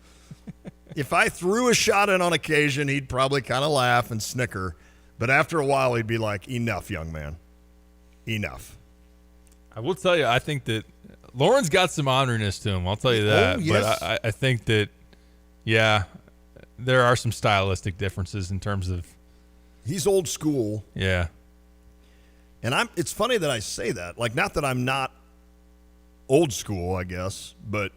If I threw a shot in on occasion, he'd probably kind of laugh and snicker. But after a while, he'd be like, "Enough, young man. Enough." I will tell you, I think that Lauren's got some honoriness to him. I'll tell you that. Oh, yes. But I think that, there are some stylistic differences in terms of. He's old school. Yeah. And it's funny that I say that. Like, not that I'm not old school, I guess, but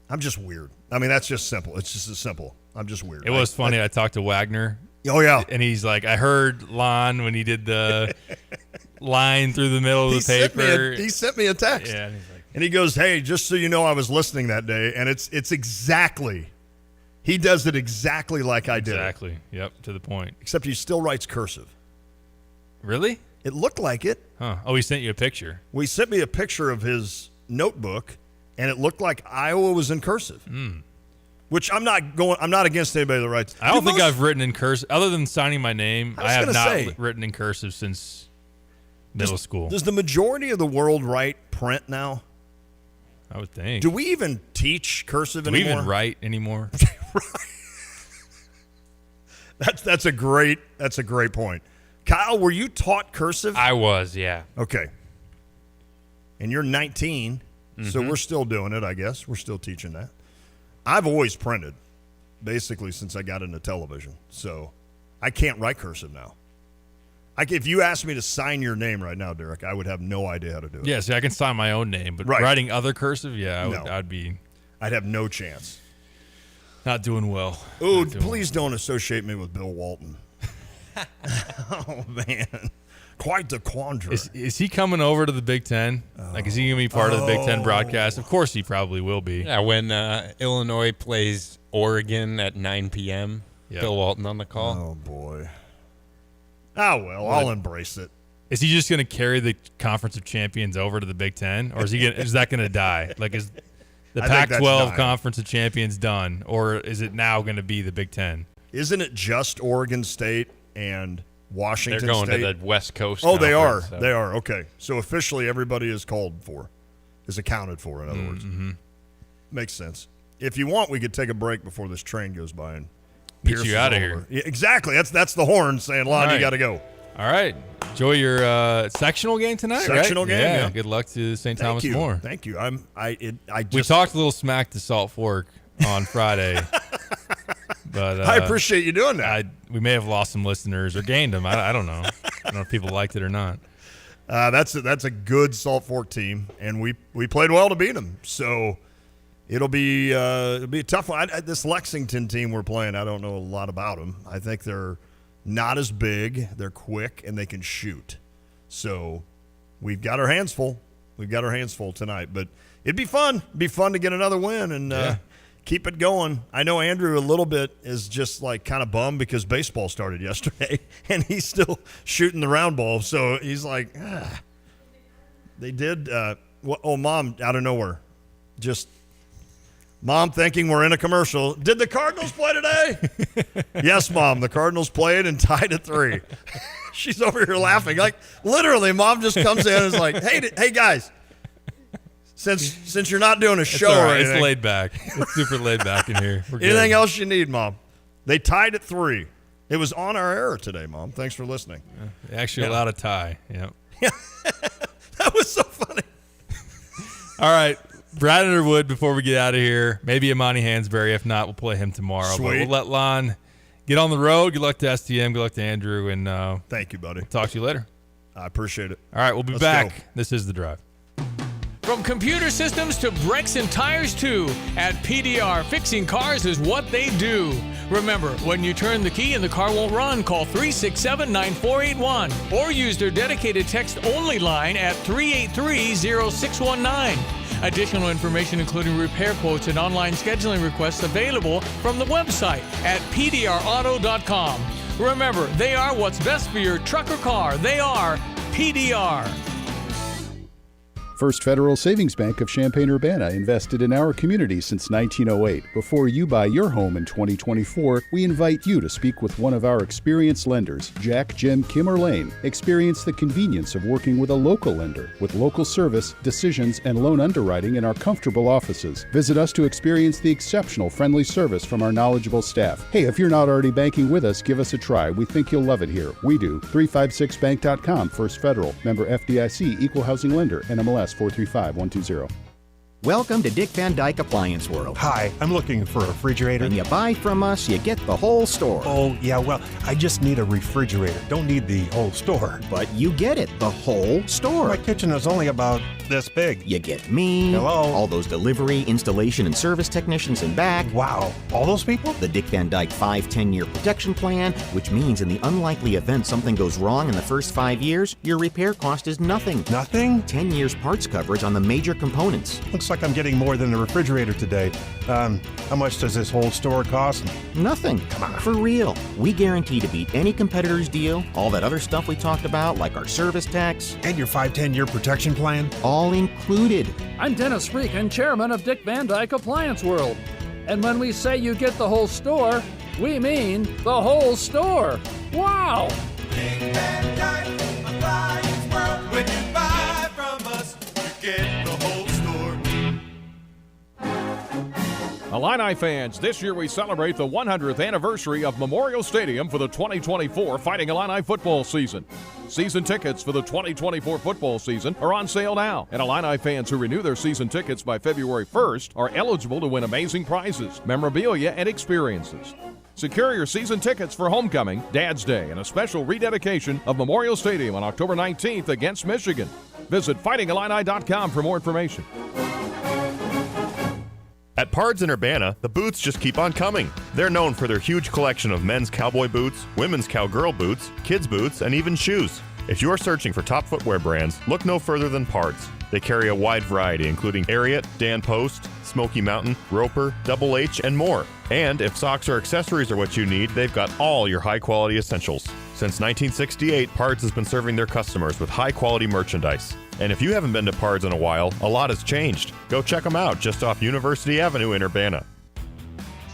I'm just weird. I mean, that's just simple. It's just as simple. I'm just weird. It was funny. I talked to Wagner. Oh, yeah. And he's like, I heard Lon when he did the line through the middle of the paper. He sent me a text. Yeah. And he's like, And he goes, "Hey, just so you know, I was listening that day." And it's exactly, he does it exactly like I did. Exactly. Yep. To the point. Except he still writes cursive. Really? It looked like it. Huh. Oh, he sent you a picture. Well, he sent me a picture of his notebook, and it looked like Iowa was in cursive. Which I'm not against anybody that writes. I don't think I've written in cursive other than signing my name. I have not written in cursive since middle school. Does the majority of the world write print now? I would think. Do we even teach cursive anymore? Do we even write anymore? That's a great point. Kyle, were you taught cursive? I was, yeah. Okay. And you're 19, so we're still doing it, I guess. We're still teaching that. I've always printed, basically, since I got into television. So I can't write cursive now. If you asked me to sign your name right now, Derek, I would have no idea how to do it. Yeah, see, I can sign my own name, but writing other cursive, I'd have no chance. Not doing well. Ooh, please don't associate me with Bill Walton. Oh, man. Quite the quandary. Is he coming over to the Big Ten? Like, is he going to be part of the Big Ten broadcast? Of course he probably will be. Yeah, when Illinois plays Oregon at 9 p.m., Bill Walton on the call. Oh, boy. Oh, well, I'll embrace it. Is he just going to carry the Conference of Champions over to the Big Ten? Or is that going to die? Like, is the Pac-12 Conference of Champions done? Or is it now going to be the Big Ten? Isn't it just Oregon State and Washington State? They're going to the West Coast. Oh, they are. So. They are. Okay. So officially everybody is accounted for, in other words. Makes sense. If you want, we could take a break before this train goes by and get you out of here. Yeah, exactly. That's the horn saying, Lon, you got to go. All right. Enjoy your sectional game tonight, Sectional game, yeah. Good luck to St. Thomas More. Thank you. We talked a little smack to Salt Fork on Friday. But I appreciate you doing that. We may have lost some listeners or gained them. I don't know. I don't know if people liked it or not. That's a good Salt Fork team, and we played well to beat them. So it'll be a tough one. This Lexington team we're playing, I don't know a lot about them. I think they're not as big. They're quick, and they can shoot. So we've got our hands full. We've got our hands full tonight, but it'd be fun. It'd be fun to get another win and keep it going. I know Andrew a little bit is just like kind of bummed because baseball started yesterday, and he's still shooting the round ball. So he's like, they did. Mom, out of nowhere, just Mom thinking we're in a commercial. Did the Cardinals play today? Yes, Mom. The Cardinals played and tied at 3. She's over here laughing. Like, literally, Mom just comes in and is like, hey, guys, since you're not doing a show or anything. It's laid back. It's super laid back in here. Anything else you need, Mom? They tied at 3. It was on our air today, Mom. Thanks for listening. Actually allowed a tie. Yeah. That was so funny. All right. Brad Underwood, before we get out of here, maybe Imani Hansberry. If not, we'll play him tomorrow. Sweet. But we'll let Lon get on the road. Good luck to STM. Good luck to Andrew. And thank you, buddy. Talk to you later. I appreciate it. All right, we'll be back. Go. This is The Drive. From computer systems to brakes and tires too, at PDR, fixing cars is what they do. Remember, when you turn the key and the car won't run, call 367-9481 or use their dedicated text-only line at 383-0619. Additional information including repair quotes and online scheduling requests available from the website at pdrauto.com. Remember, they are what's best for your truck or car. They are PDR. First Federal Savings Bank of Champaign-Urbana invested in our community since 1908. Before you buy your home in 2024, we invite you to speak with one of our experienced lenders, Jack, Jim, Kim, or Lane. Experience the convenience of working with a local lender with local service, decisions, and loan underwriting in our comfortable offices. Visit us to experience the exceptional friendly service from our knowledgeable staff. Hey, if you're not already banking with us, give us a try. We think you'll love it here. We do. 356bank.com, First Federal. Member FDIC, Equal Housing Lender, NMLS 435120. Welcome to Dick Van Dyke Appliance World. Hi, I'm looking for a refrigerator. When you buy from us, you get the whole store. Oh, yeah, well, I just need a refrigerator. Don't need the whole store. But you get it, the whole store. My kitchen is only about this big. You get me. Hello. All those delivery, installation, and service technicians in back. Wow, all those people? The Dick Van Dyke 5-10-year protection plan, which means in the unlikely event something goes wrong in the first 5 years, your repair cost is nothing. Nothing? 10 years parts coverage on the major components. Looks like I'm getting more than a refrigerator today. How much does this whole store cost? Nothing. Come on. For real. We guarantee to beat any competitor's deal, all that other stuff we talked about, like our service tax. And your 5-10-year protection plan? All included. I'm Dennis Freak and chairman of Dick Van Dyke Appliance World. And when we say you get the whole store, we mean the whole store. Wow! Dick Van Dyke Appliance World. When you buy from us, you get the whole store. Illini fans, this year we celebrate the 100th anniversary of Memorial Stadium for the 2024 Fighting Illini football season. Season tickets for the 2024 football season are on sale now, and Illini fans who renew their season tickets by February 1st are eligible to win amazing prizes, memorabilia, and experiences. Secure your season tickets for homecoming, Dad's Day, and a special rededication of Memorial Stadium on October 19th against Michigan. Visit fightingillini.com for more information. At Pards in Urbana, the boots just keep on coming. They're known for their huge collection of men's cowboy boots, women's cowgirl boots, kids' boots, and even shoes. If you're searching for top footwear brands, look no further than Pards. They carry a wide variety, including Ariat, Dan Post, Smoky Mountain, Roper, Double H, and more. And if socks or accessories are what you need, they've got all your high-quality essentials. Since 1968, Pards has been serving their customers with high-quality merchandise. And if you haven't been to Pards in a while, a lot has changed. Go check them out just off University Avenue in Urbana.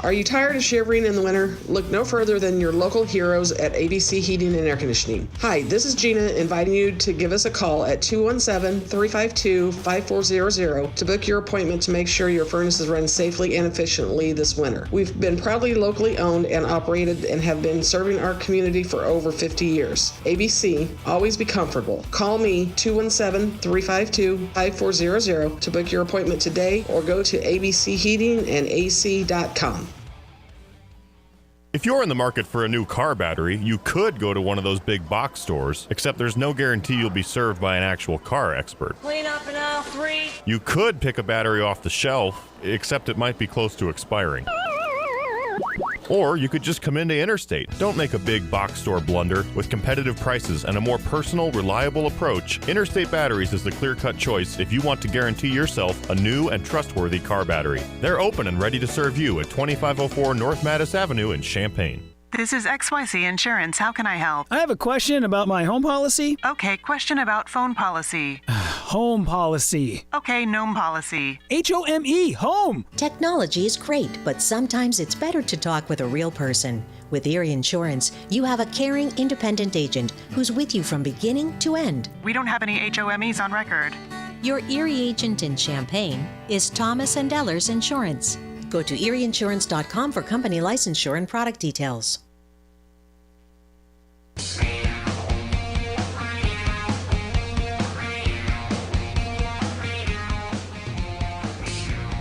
Are you tired of shivering in the winter? Look no further than your local heroes at ABC Heating and Air Conditioning. Hi, this is Gina inviting you to give us a call at 217-352-5400 to book your appointment to make sure your furnaces run safely and efficiently this winter. We've been proudly locally owned and operated and have been serving our community for over 50 years. ABC, always be comfortable. Call me 217-352-5400 to book your appointment today or go to abcheatingandac.com. If you're in the market for a new car battery, you could go to one of those big box stores, except there's no guarantee you'll be served by an actual car expert. Clean up in aisle 3. You could pick a battery off the shelf, except it might be close to expiring. Or you could just come into Interstate. Don't make a big box store blunder. With competitive prices and a more personal, reliable approach, Interstate Batteries is the clear-cut choice if you want to guarantee yourself a new and trustworthy car battery. They're open and ready to serve you at 2504 North Mattis Avenue in Champaign. This is XYZ Insurance. How can I help? I have a question about my home policy. Okay, question about phone policy. Home policy. Okay, gnome policy. HOME, home. Technology is great, but sometimes it's better to talk with a real person. With Erie Insurance, you have a caring, independent agent who's with you from beginning to end. We don't have any HOMEs on record. Your Erie agent in Champaign is Thomas & Ellers Insurance. Go to erieinsurance.com for company licensure and product details.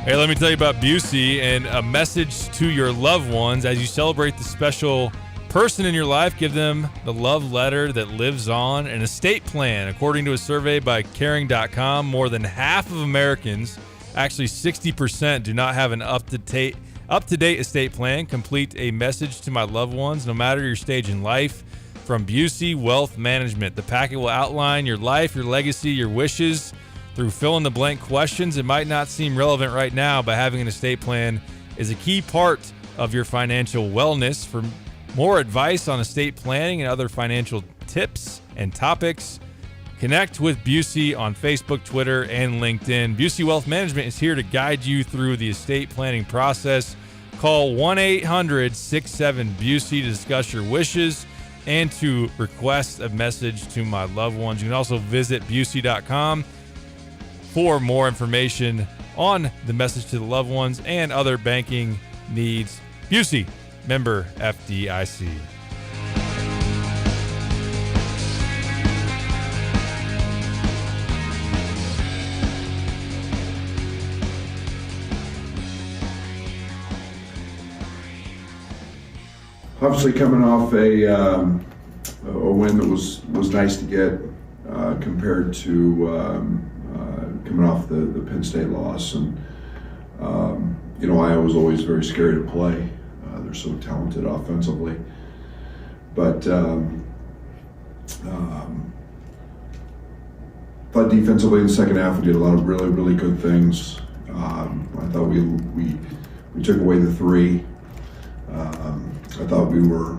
Hey, let me tell you about Busey and a message to your loved ones as you celebrate the special person in your life. Give them the love letter that lives on, an estate plan. According to a survey by Caring.com, more than half of Americans, actually 60%, do not have an up-to-date estate plan. Complete a message to my loved ones, no matter your stage in life, from Busey Wealth Management. The packet will outline your life, your legacy, your wishes through fill-in-the-blank questions. It might not seem relevant right now, but having an estate plan is a key part of your financial wellness. For more advice on estate planning and other financial tips and topics, connect with Busey on Facebook, Twitter, and LinkedIn. Busey Wealth Management is here to guide you through the estate planning process. Call 1-800-67-BUSEY to discuss your wishes and to request a message to my loved ones. You can also visit Busey.com for more information on the message to the loved ones and other banking needs. Busey, member FDIC. Obviously, coming off a win that was nice to get compared to coming off the Penn State loss, and Iowa was always very scary to play. They're so talented offensively, but thought defensively in the second half we did a lot of really good things. I thought we took away the three. I thought we were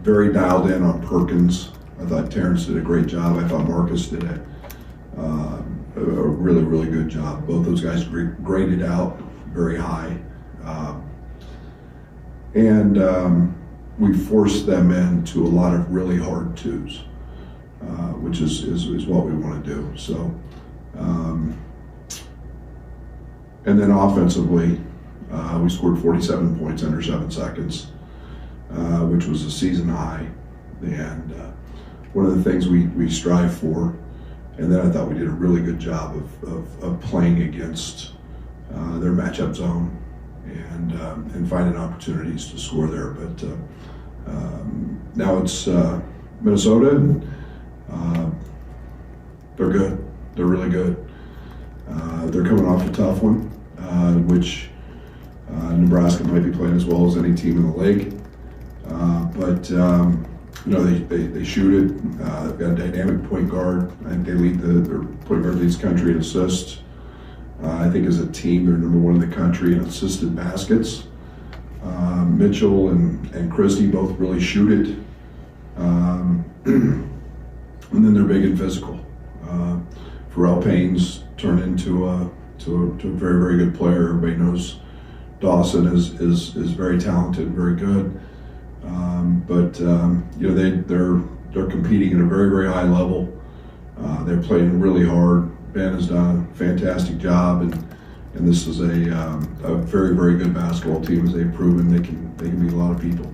very dialed in on Perkins. I thought Terrence did a great job. I thought Marcus did a really good job. Both those guys graded out very high. And we forced them into a lot of really hard twos, which is what we want to do. So, and then offensively, we scored 47 points under 7 seconds, which was a season high. And one of the things we strive for. And then I thought we did a really good job of playing against their matchup zone and finding opportunities to score there. But now it's Minnesota, and they're good. They're really good. They're coming off a tough one, which Nebraska might be playing as well as any team in the league. But they shoot it. They've got a dynamic point guard. I think they lead their point guard leads country in assists. I think as a team, they're number 1 in the country in assisted baskets. Mitchell and Christie both really shoot it. And then they're big and physical. Pharrell Payne's turned into a very, very good player. Everybody knows Dawson is very talented, very good. They're competing at a very, very high level. They're playing really hard. Ben has done a fantastic job, and this is a very, very good basketball team. As they've proven, they can beat a lot of people.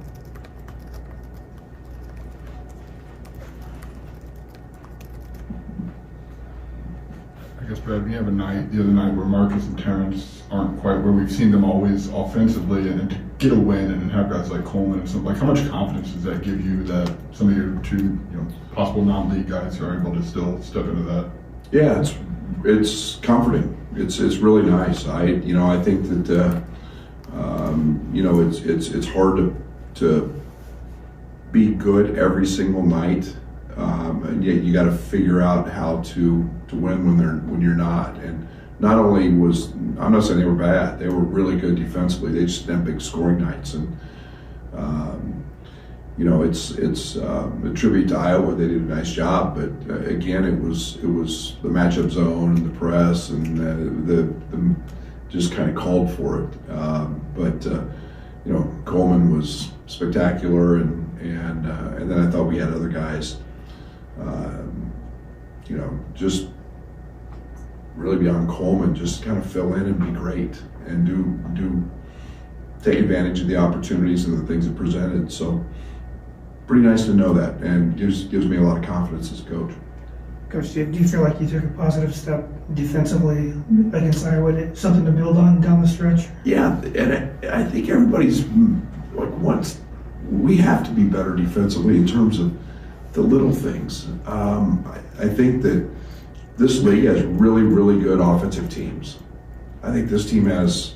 I guess, Brad, we have the other night where Marcus and Terrence aren't quite where we've seen them always offensively, and then to get a win and then have guys like Coleman and stuff, like how much confidence does that give you that some of your two possible non-league guys are able to still step into that? Yeah, it's comforting. It's really nice. I think that It's hard to be good every single night, and yet you got to figure out how to win when you're not. And not only I'm not saying they were bad, they were really good defensively. They just didn't have big scoring nights, and it's a tribute to Iowa. They did a nice job, but again, it was the matchup zone and the press and the just kind of called for it. Coleman was spectacular, and then I thought we had other guys, just really beyond Coleman, just kind of fill in and be great and do take advantage of the opportunities and the things that presented. So pretty nice to know that, and gives me a lot of confidence as a coach. Coach, do you feel like you took a positive step defensively against Iowa? Something to build on down the stretch? Yeah, and I think everybody's we have to be better defensively in terms of the little things. I think that this league has really, really good offensive teams. I think this team has,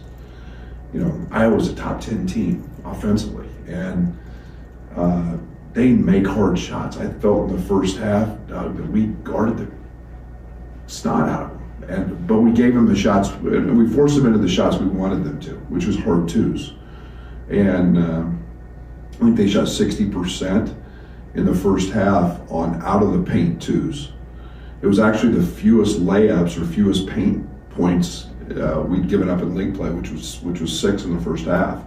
Iowa's a top 10 team offensively, and they make hard shots. I felt in the first half that we guarded the snot out of them, but we gave them the shots, and we forced them into the shots we wanted them to, which was hard twos. And I think they shot 60% in the first half on out of the paint twos. It was actually the fewest layups or fewest paint points we'd given up in league play, which was 6 in the first half.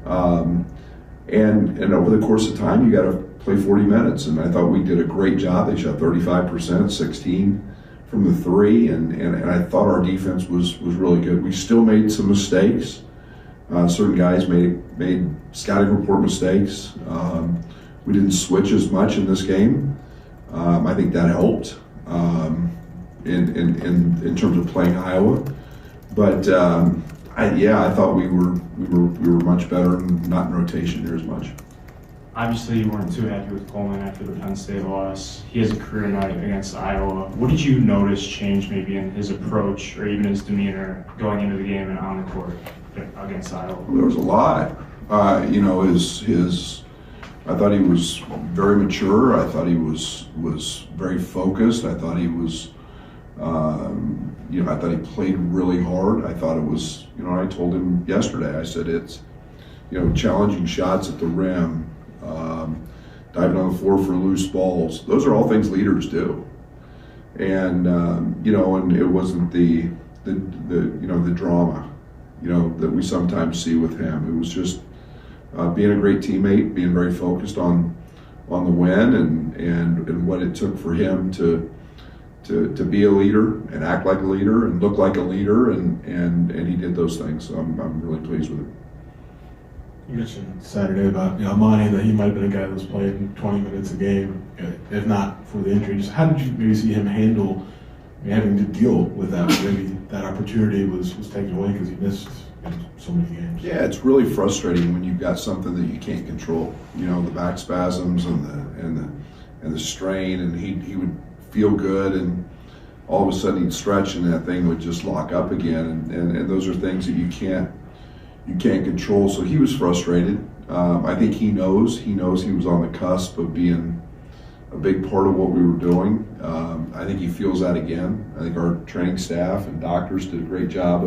And over the course of time, you got to play 40 minutes. And I thought we did a great job. They shot 35%, 16 from the three, and I thought our defense was really good. We still made some mistakes. Certain guys made scouting report mistakes. We didn't switch as much in this game. I think that helped in terms of playing Iowa. But I thought we were much better and not in rotation near as much. Obviously, you weren't too happy with Coleman after the Penn State loss. He has a career night against Iowa. What did you notice change maybe in his approach or even his demeanor going into the game and on the court against Iowa? There was a lot. I thought he was very mature. I thought he was very focused. I thought he was, I thought he played really hard. I thought it was, I told him yesterday, I said it's, challenging shots at the rim, diving on the floor for loose balls. Those are all things leaders do. And, and it wasn't the drama, that we sometimes see with him. It was just being a great teammate, being very focused on the win and what it took for him to be a leader and act like a leader and look like a leader, and he did those things. So I'm really pleased with it. You mentioned Saturday about Amani, that he might have been a guy that was playing 20 minutes a game, if not for the injury. Just how did you maybe see him handle having to deal with that? Maybe that opportunity was taken away because he missed so many games. Yeah, it's really frustrating when you've got something that you can't control. The back spasms and the strain, and he would feel good, and all of a sudden he'd stretch and that thing would just lock up again, and those are things that you can't control. So he was frustrated. I think he knows he was on the cusp of being a big part of what we were doing. I think he feels that again. I think our training staff and doctors did a great job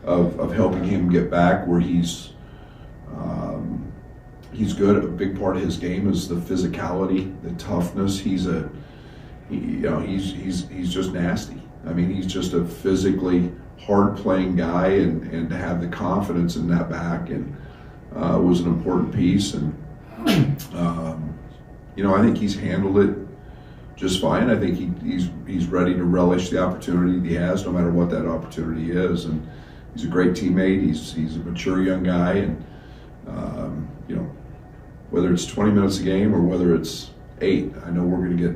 of helping him get back where he's good. A big part of his game is the physicality, the toughness. He's just nasty. I mean, he's just a physically hard-playing guy, and to have the confidence in that back and was an important piece. And I think he's handled it just fine. I think he's ready to relish the opportunity he has, no matter what that opportunity is. And he's a great teammate. He's a mature young guy, and whether it's 20 minutes a game or whether it's 8, I know we're going to get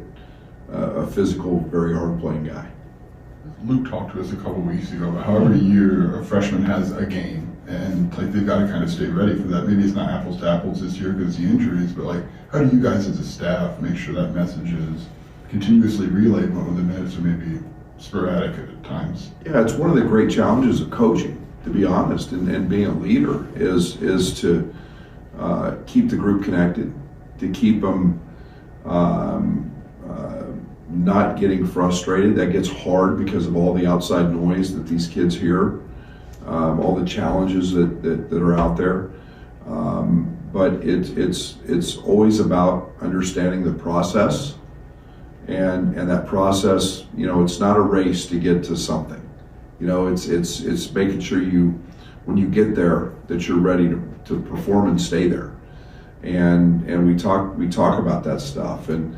a physical, very hard-playing guy. Luke talked to us a couple weeks ago about how every year a freshman has a game, and they've got to kind of stay ready for that. Maybe it's not apples to apples this year because of the injuries, but how do you guys as a staff make sure that message is continuously relayed when the minutes are maybe sporadic at times? Yeah, it's one of the great challenges of coaching. to be honest, and being a leader is to keep the group connected, to keep them not getting frustrated. That gets hard because of all the outside noise that these kids hear, all the challenges that are out there. But it's always about understanding the process, and that process, it's not a race to get to something. It's making sure when you get there, that you're ready to perform and stay there. And we talk about that stuff, and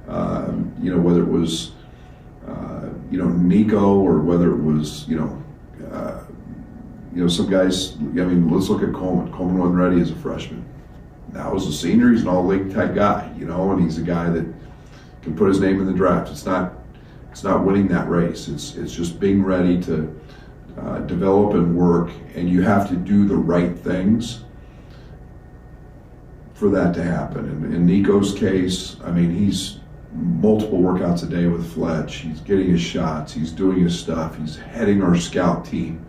whether it was Nico, or whether it was some guys. Let's look at Coleman. Coleman wasn't ready as a freshman. Now as a senior, he's an all-league type guy, and he's a guy that can put his name in the draft. It's not winning that race. It's just being ready to develop and work, and you have to do the right things for that to happen. And in Nico's case, he's multiple workouts a day with Fletch. He's getting his shots. He's doing his stuff. He's heading our scout team.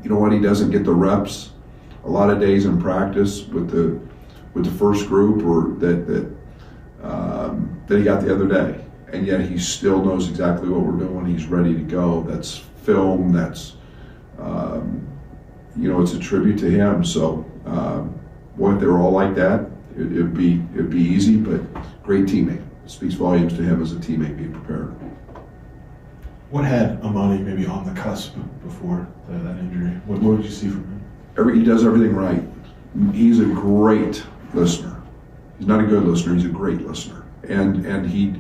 You know what? He doesn't get the reps a lot of days in practice with the first group, or that he got the other day. And yet he still knows exactly what we're doing. He's ready to go. That's film. That's it's a tribute to him. So, if they were all like that, it'd be easy. But great teammate. It speaks volumes to him as a teammate being prepared. What had Amani maybe on the cusp before that injury? What did you see from him? He does everything right. He's a great listener. He's not a good listener. He's a great listener, and he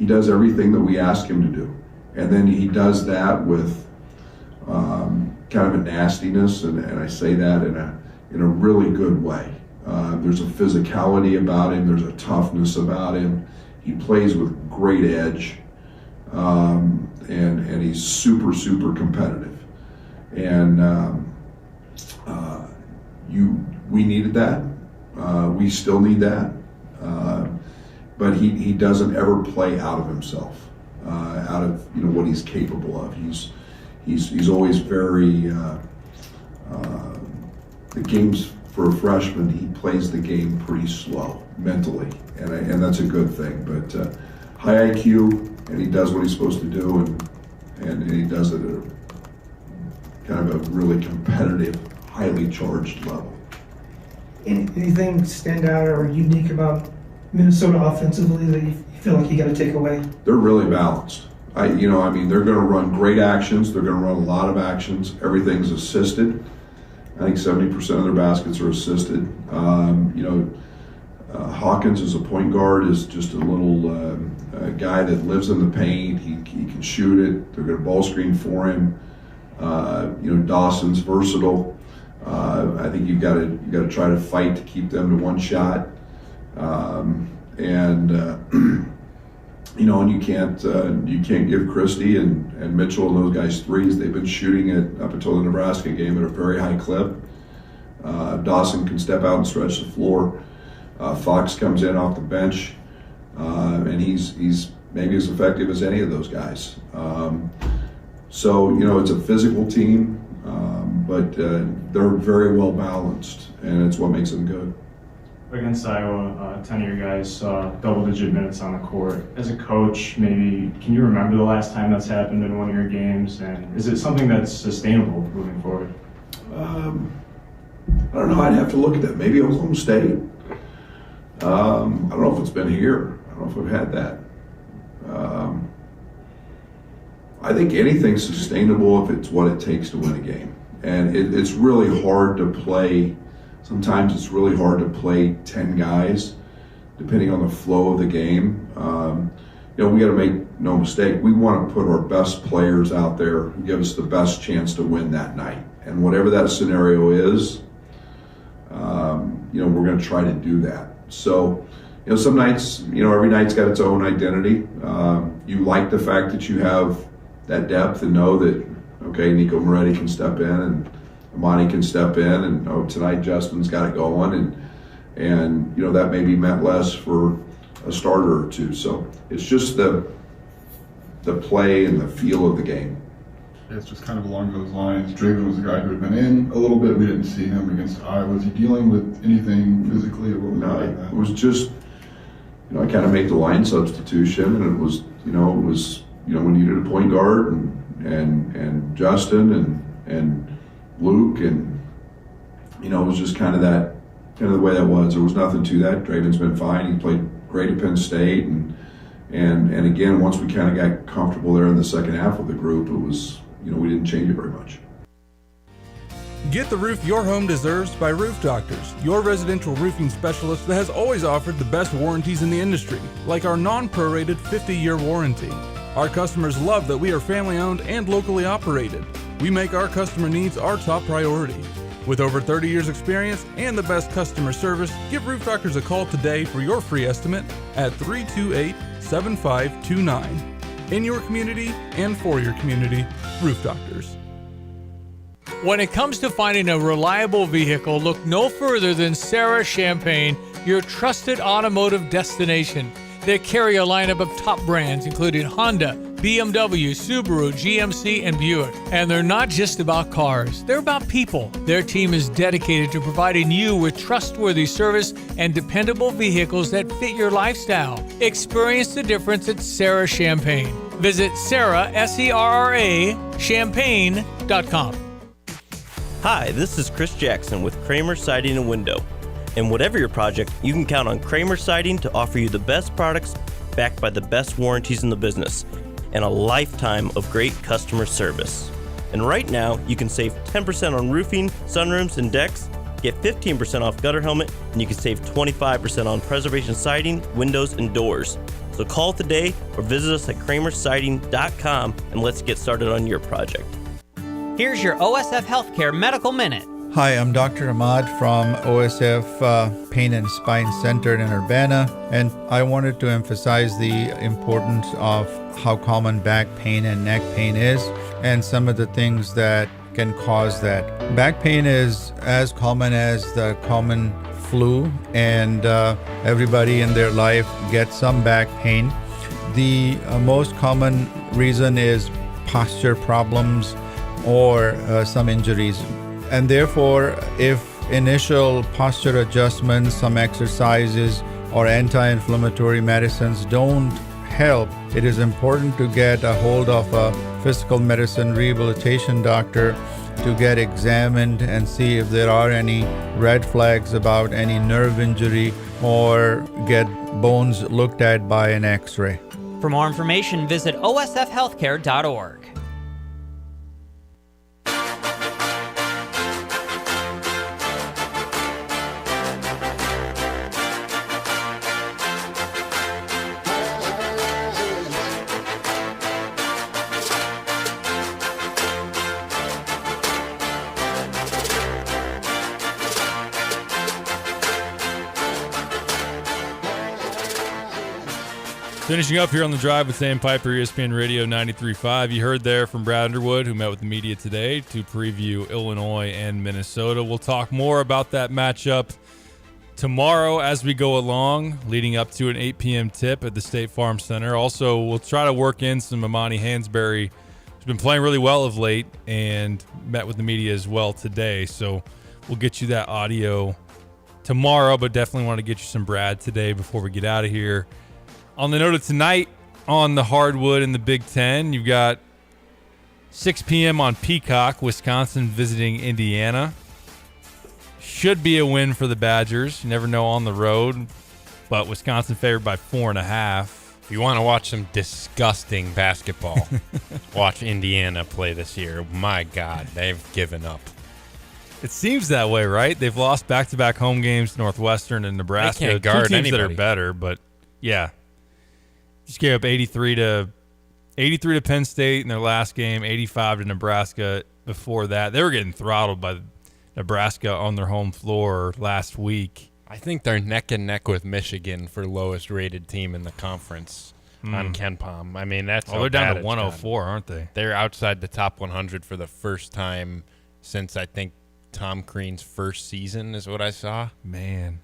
does everything that we ask him to do, and then he does that with kind of a nastiness, and I say that in a really good way. There's a physicality about him. There's a toughness about him. He plays with great edge, and he's super competitive. And we needed that. We still need that. But he doesn't ever play out of himself, out of what he's capable of. He's always very the games for a freshman. He plays the game pretty slow mentally, and that's a good thing. But high IQ, and he does what he's supposed to do, and he does it at a kind of a really competitive, highly charged level. Anything stand out or unique about Minnesota offensively that you feel like you got to take away? They're really balanced. They're going to run great actions. They're going to run a lot of actions. Everything's assisted. I think 70% of their baskets are assisted. Hawkins as a point guard is just a little guy that lives in the paint. He can shoot it. They're going to ball screen for him. Dawson's versatile. I think you've got to try to fight to keep them to one shot. And you can't give Christie and Mitchell and those guys threes. They've been shooting it up until the Nebraska game at a very high clip. Dawson can step out and stretch the floor. Fox comes in off the bench, and he's maybe as effective as any of those guys. So it's a physical team, but they're very well balanced, and it's what makes them good. Against Iowa, 10 of your guys saw double-digit minutes on the court. As a coach, maybe can you remember the last time that's happened in one of your games, and is it something that's sustainable moving forward? I don't know. I'd have to look at that. Maybe Oklahoma State. I don't know if it's been here. I don't know if we've had that. I think anything's sustainable if it's what it takes to win a game. And it's really hard to play. Sometimes it's really hard to play 10 guys, depending on the flow of the game. We got to make no mistake. We want to put our best players out there who give us the best chance to win that night. And whatever that scenario is, we're going to try to do that. So, some nights, every night's got its own identity. You like the fact that you have that depth and know that, okay, Nico Moretti can step in and Amani can step in, and tonight Justin's got it going, and that maybe meant less for a starter or two. So it's just the play and the feel of the game. It's just kind of along those lines. Draven was a guy who had been in a little bit. We didn't see him against Iowa. Was he dealing with anything physically, or what was No, like that? it was just, I kind of made the line substitution, and it was, we needed a point guard, and Justin and Luke, and it was just kind of the way that was. There was nothing to that. Draven's been fine. He played great at Penn State, and again, once we kind of got comfortable there in the second half of the group, it was, we didn't change it very much. Get the roof your home deserves by Roof Doctors, your residential roofing specialist that has always offered the best warranties in the industry, like our non-prorated 50-year warranty. Our customers love that we are family-owned and locally operated. We make our customer needs our top priority. With over 30 years experience and the best customer service, give Roof Doctors a call today for your free estimate at 328-7529. In your community and for your community, Roof Doctors. When it comes to finding a reliable vehicle, look no further than Sarah Champagne, your trusted automotive destination. They carry a lineup of top brands including Honda, BMW, Subaru, GMC, and Buick. And they're not just about cars, they're about people. Their team is dedicated to providing you with trustworthy service and dependable vehicles that fit your lifestyle. Experience the difference at Sarah Champagne. Visit Sarah, S-E-R-R-A, champagne.com. Hi, this is Chris Jackson with Kramer Siding and Window. And whatever your project, you can count on Kramer Siding to offer you the best products backed by the best warranties in the business and a lifetime of great customer service. And right now, you can save 10% on roofing, sunrooms, and decks, get 15% off gutter helmet, and you can save 25% on preservation siding, windows, and doors. So call today or visit us at kramersiding.com and let's get started on your project. Here's your OSF Healthcare Medical Minute. Hi, I'm Dr. Ahmad from OSF Pain and Spine Center in Urbana, and I wanted to emphasize the importance of how common back pain and neck pain is and some of the things that can cause that. Back pain is as common as the common flu, and everybody in their life gets some back pain. The most common reason is posture problems or some injuries. And therefore, if initial posture adjustments, some exercises, or anti-inflammatory medicines don't help, it is important to get a hold of a physical medicine rehabilitation doctor to get examined and see if there are any red flags about any nerve injury, or get bones looked at by an x-ray. For more information, visit osfhealthcare.org. Finishing up here on the drive with Sam Piper, ESPN Radio 93.5. You heard there from Brad Underwood, who met with the media today to preview Illinois and Minnesota. We'll talk more about that matchup tomorrow as we go along, leading up to an 8 p.m. tip at the State Farm Center. Also, we'll try to work in some Amani Hansberry, who's been playing really well of late and met with the media as well today. So we'll get you that audio tomorrow, but definitely want to get you some Brad today before we get out of here. On the note of tonight on the hardwood in the Big Ten, you've got 6 p.m. on Peacock, Wisconsin visiting Indiana. Should be a win for the Badgers. You never know on the road, but Wisconsin favored by 4.5. If you want to watch some disgusting basketball, watch Indiana play this year. My God, they've given up. It seems that way, right? They've lost back-to-back home games to Northwestern and Nebraska. They can't guard two teams anybody. that are better, but yeah. Just gave up 83 to Penn State in their last game, 85 to Nebraska before that. They were getting throttled by Nebraska on their home floor last week. I think they're neck and neck with Michigan for lowest rated team in the conference on KenPom. I mean, that's they're down to 104, aren't they? They're outside the top 100 for the first time since I think Tom Crean's first season is what I saw. Man.